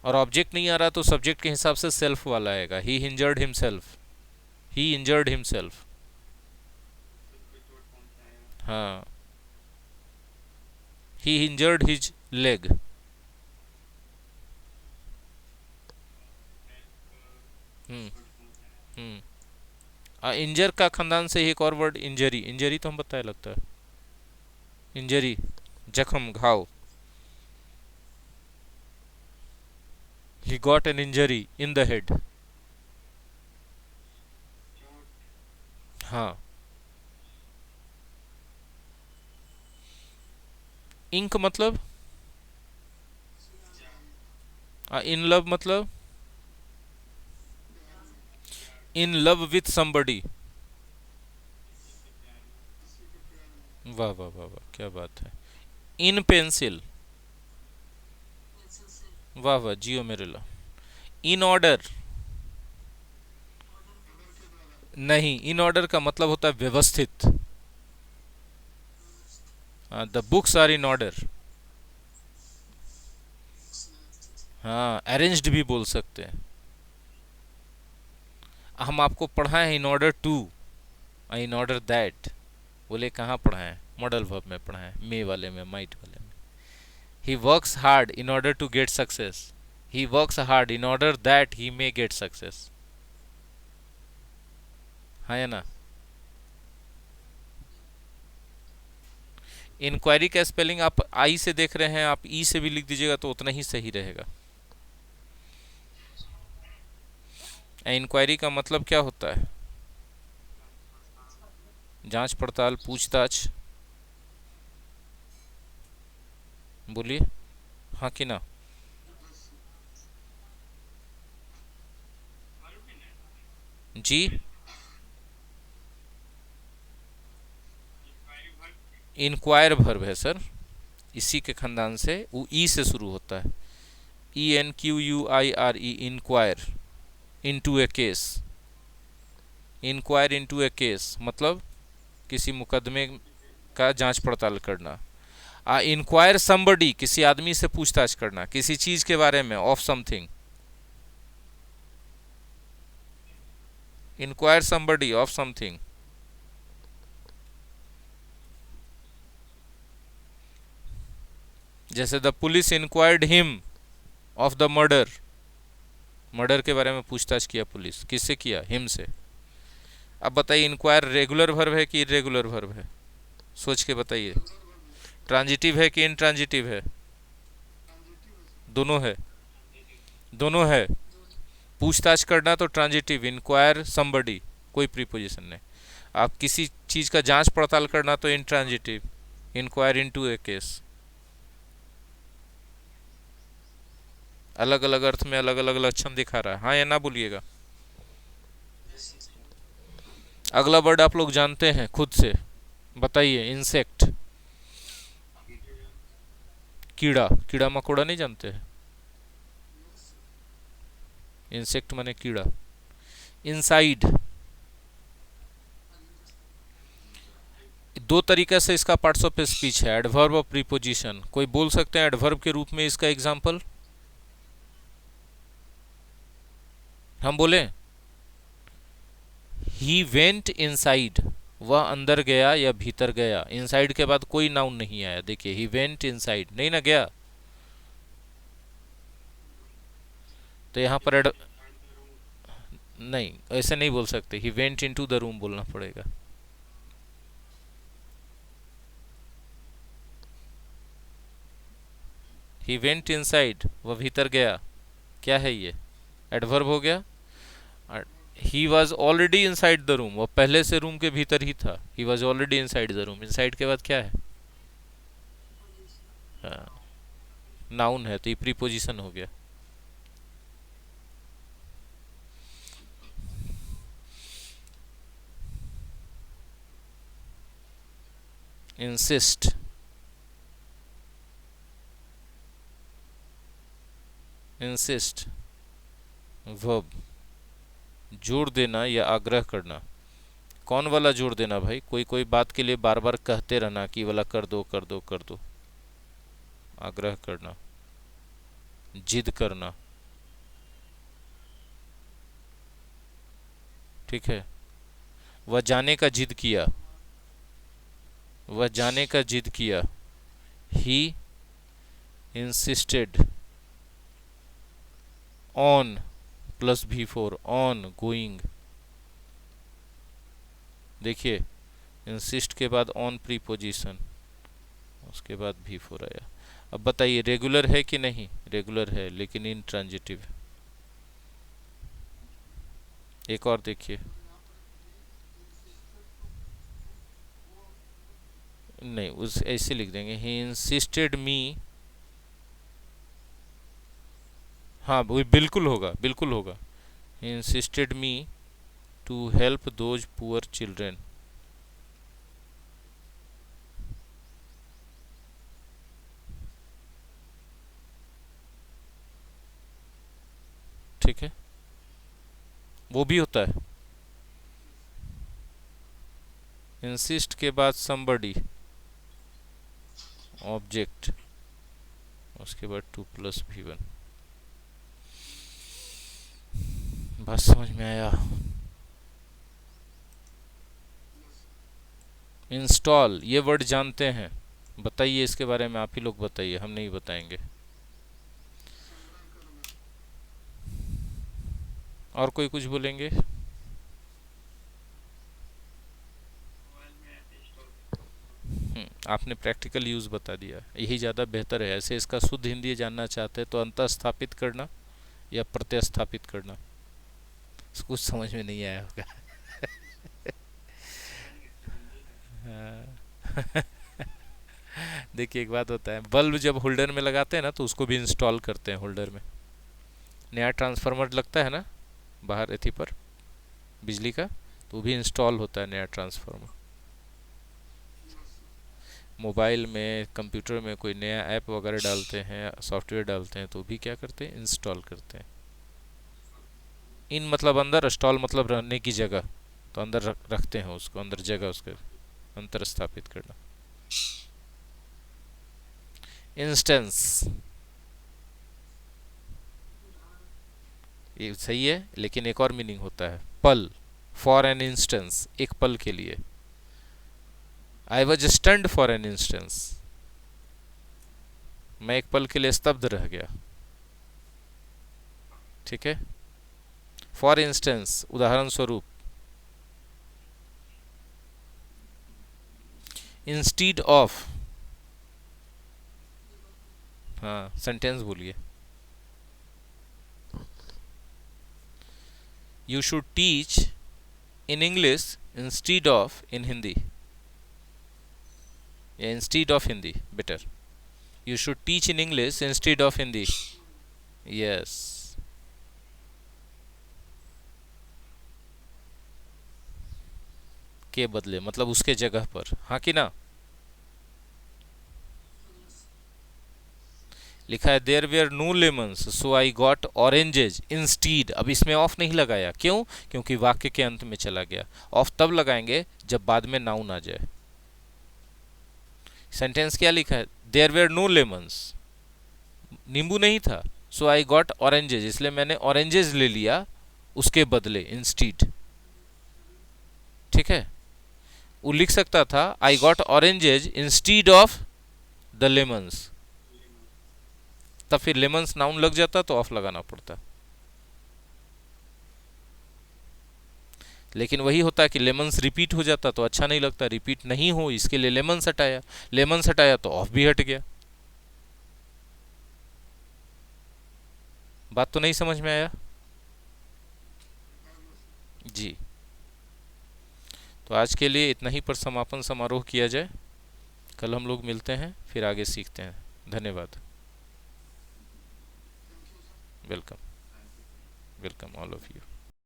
और ऑब्जेक्ट नहीं आ रहा तो सब्जेक्ट के हिसाब से सेल्फ वाला आएगा, ही इंजर्ड हिमसेल्फ, ही इंजर्ड हिमसेल्फ। हाँ, ही इंजर्ड हिज लेग। हम्म इंजर का खानदान से ही एक और वर्ड इंजरी, इंजरी तो हम बताया लगता है, इंजरी जख्म घाव। He got an injury in the head. हाँ। इंक मतलब, इन लव मतलब, इन लव विथ समबडी। वाह वाह वाह वाह क्या बात है। इन पेंसिल, वाह वाह जियो मेरे ला। इन ऑर्डर, नहीं इन ऑर्डर का मतलब होता है व्यवस्थित। The books are in order. हाँ अरेंज्ड भी बोल सकते हैं। हम आपको पढ़ाए in order to, in order that, बोले कहाँ पढ़ाए, मॉडल वर्ब में पढ़ाए, मे वाले में, माइट वाले में। He works hard in order to get success, he works hard in order that he may get success. हाँ या ना? इंक्वायरी का स्पेलिंग आप आई से देख रहे हैं, आप ई से भी लिख दीजिएगा तो उतना ही सही रहेगा। इंक्वायरी का मतलब क्या होता है? जांच पड़ताल, पूछताछ। बोलिए हाँ कि ना? जी, इंक्वायर वर्ब है सर, इसी के खानदान से, वो ई से शुरू होता है। ENQUIRE, इंक्वायर इनटू ए केस। इंक्वायर इनटू ए केस मतलब किसी मुकदमे का जांच पड़ताल करना। इंक्वायर समबडी, किसी आदमी से पूछताछ करना किसी चीज के बारे में, of something. Inquire somebody of something. जैसे the police inquired him of the murder, murder के बारे में पूछताछ किया पुलिस, किससे किया? हिम से। अब बताइए इंक्वायर रेगुलर वर्ब है कि इरेगुलर वर्ब है? सोच के बताइए। ट्रांजिटिव है कि इनट्रांजिटिव है? दोनों है, दोनों है। पूछताछ करना तो ट्रांजिटिव, इंक्वायर समबडी, कोई प्रीपोजिशन नहीं। आप किसी चीज का जांच पड़ताल करना तो इनट्रांजिटिव, इंक्वायर इनटू ए केस। अलग अलग अर्थ में अलग अलग लक्षण दिखा रहा है, हाँ या ना बोलिएगा। अगला वर्ड आप लोग जानते हैं खुद से, बताइए। इंसेक्ट, कीड़ा, कीड़ा मकोड़ा नहीं जानते हैं? इंसेक्ट माने कीड़ा। इनसाइड, दो तरीके से इसका पार्ट्स ऑफ स्पीच है, एडवर्ब और प्रीपोजिशन। कोई बोल सकते हैं एडवर्ब के रूप में इसका एग्जाम्पल? हम बोले ही वेंट इनसाइड, वह अंदर गया या भीतर गया। इनसाइड के बाद कोई नाउन नहीं आया, देखिए ही वेंट इनसाइड, नहीं ना गया। तो यहाँ पर नहीं, ऐसे नहीं बोल सकते, he went into the room बोलना पड़ेगा। ही वेंट इनसाइड, वह भीतर गया, क्या है ये? एडवर्ब हो गया। He was already inside the room, वो पहले से रूम के भीतर ही था। He was already inside the room, inside के बाद क्या है? हाँ, नाउन है तो ये प्रीपोजिशन हो गया। इंसिस्ट, इंसिस्ट वर्ब, जोर देना या आग्रह करना। कौन वाला जोर देना भाई? कोई कोई बात के लिए बार बार कहते रहना कि वाला कर दो कर दो कर दो। आग्रह करना, जिद करना, ठीक है। वह जाने का जिद किया, वह जाने का जिद किया। He insisted on plus V4, on going. देखिए इंसिस्ट के बाद ऑन प्रीपोजिशन, उसके बाद V4 आया। अब बताइए रेगुलर है कि नहीं? रेगुलर है लेकिन इनट्रांजिटिव। एक और देखिए, नहीं उस ऐसे लिख देंगे, ही इंसिस्टेड मी। हाँ वो बिल्कुल होगा, बिल्कुल होगा। He insisted me to help those poor children. ठीक है, वो भी होता है। इंसिस्ट के बाद somebody, ऑब्जेक्ट, उसके बाद 2+V1। बात समझ में आया? इंस्टॉल, ये वर्ड जानते हैं, बताइए इसके बारे में, आप ही लोग बताइए, हम नहीं बताएंगे। और कोई कुछ बोलेंगे? आपने प्रैक्टिकल यूज़ बता दिया, यही ज़्यादा बेहतर है। ऐसे इसका शुद्ध हिंदी जानना चाहते हैं तो अंतःस्थापित करना या प्रत्यस्थापित करना, कुछ समझ में नहीं आया होगा। हाँ। देखिए एक बात होता है, बल्ब जब होल्डर में लगाते हैं ना तो उसको भी इंस्टॉल करते हैं होल्डर में। नया ट्रांसफार्मर लगता है ना बाहर एथी पर बिजली का, तो वो भी इंस्टॉल होता है नया ट्रांसफार्मर। मोबाइल में कंप्यूटर में कोई नया ऐप वगैरह डालते हैं, सॉफ्टवेयर डालते हैं, तो भी क्या करते हैं, इंस्टॉल करते हैं। इन मतलब अंदर, स्टॉल मतलब रहने की जगह, तो अंदर रखते हैं उसको, अंदर जगह उसके अंतर स्थापित करना। इंस्टेंस, ये सही है, लेकिन एक और मीनिंग होता है, पल। फॉर एन इंस्टेंस, एक पल के लिए। I was stunned for an instance, मैं एक पल के लिए स्तब्ध रह गया। ठीक है। फॉर इंस्टेंस, उदाहरण स्वरूप। इंस्टीड ऑफ, हाँ सेंटेंस बोलिए। You should teach in English instead of in Hindi, या instead of Hindi better. You should teach in English instead of Hindi. Yes. के बदले मतलब उसके जगह पर, हाँ कि ना। लिखा है there were no lemons so I got oranges instead. अब इसमें ऑफ नहीं लगाया, क्यों? क्योंकि वाक्य के अंत में चला गया। ऑफ तब लगाएंगे जब बाद में नाउन आ जाए। सेंटेंस क्या लिखा है, देयर वेयर नो लेमन्स, नींबू नहीं था, सो आई गॉट ऑरेंजेज, इसलिए मैंने ऑरेंजेज ले लिया उसके बदले, इंस्टीड। ठीक है। वो लिख सकता था आई got oranges instead of the lemons, तब फिर लेमन्स नाउन लग जाता तो ऑफ लगाना पड़ता। लेकिन वही होता है कि लेमन्स रिपीट हो जाता तो अच्छा नहीं लगता, रिपीट नहीं हो इसके लिए लेमन्स हटाया, लेमन्स हटाया तो ऑफ भी हट गया। बात तो नहीं समझ में आया जी। तो आज के लिए इतना ही पर समापन समारोह किया जाए। कल हम लोग मिलते हैं, फिर आगे सीखते हैं। धन्यवाद। Welcome, welcome all of you.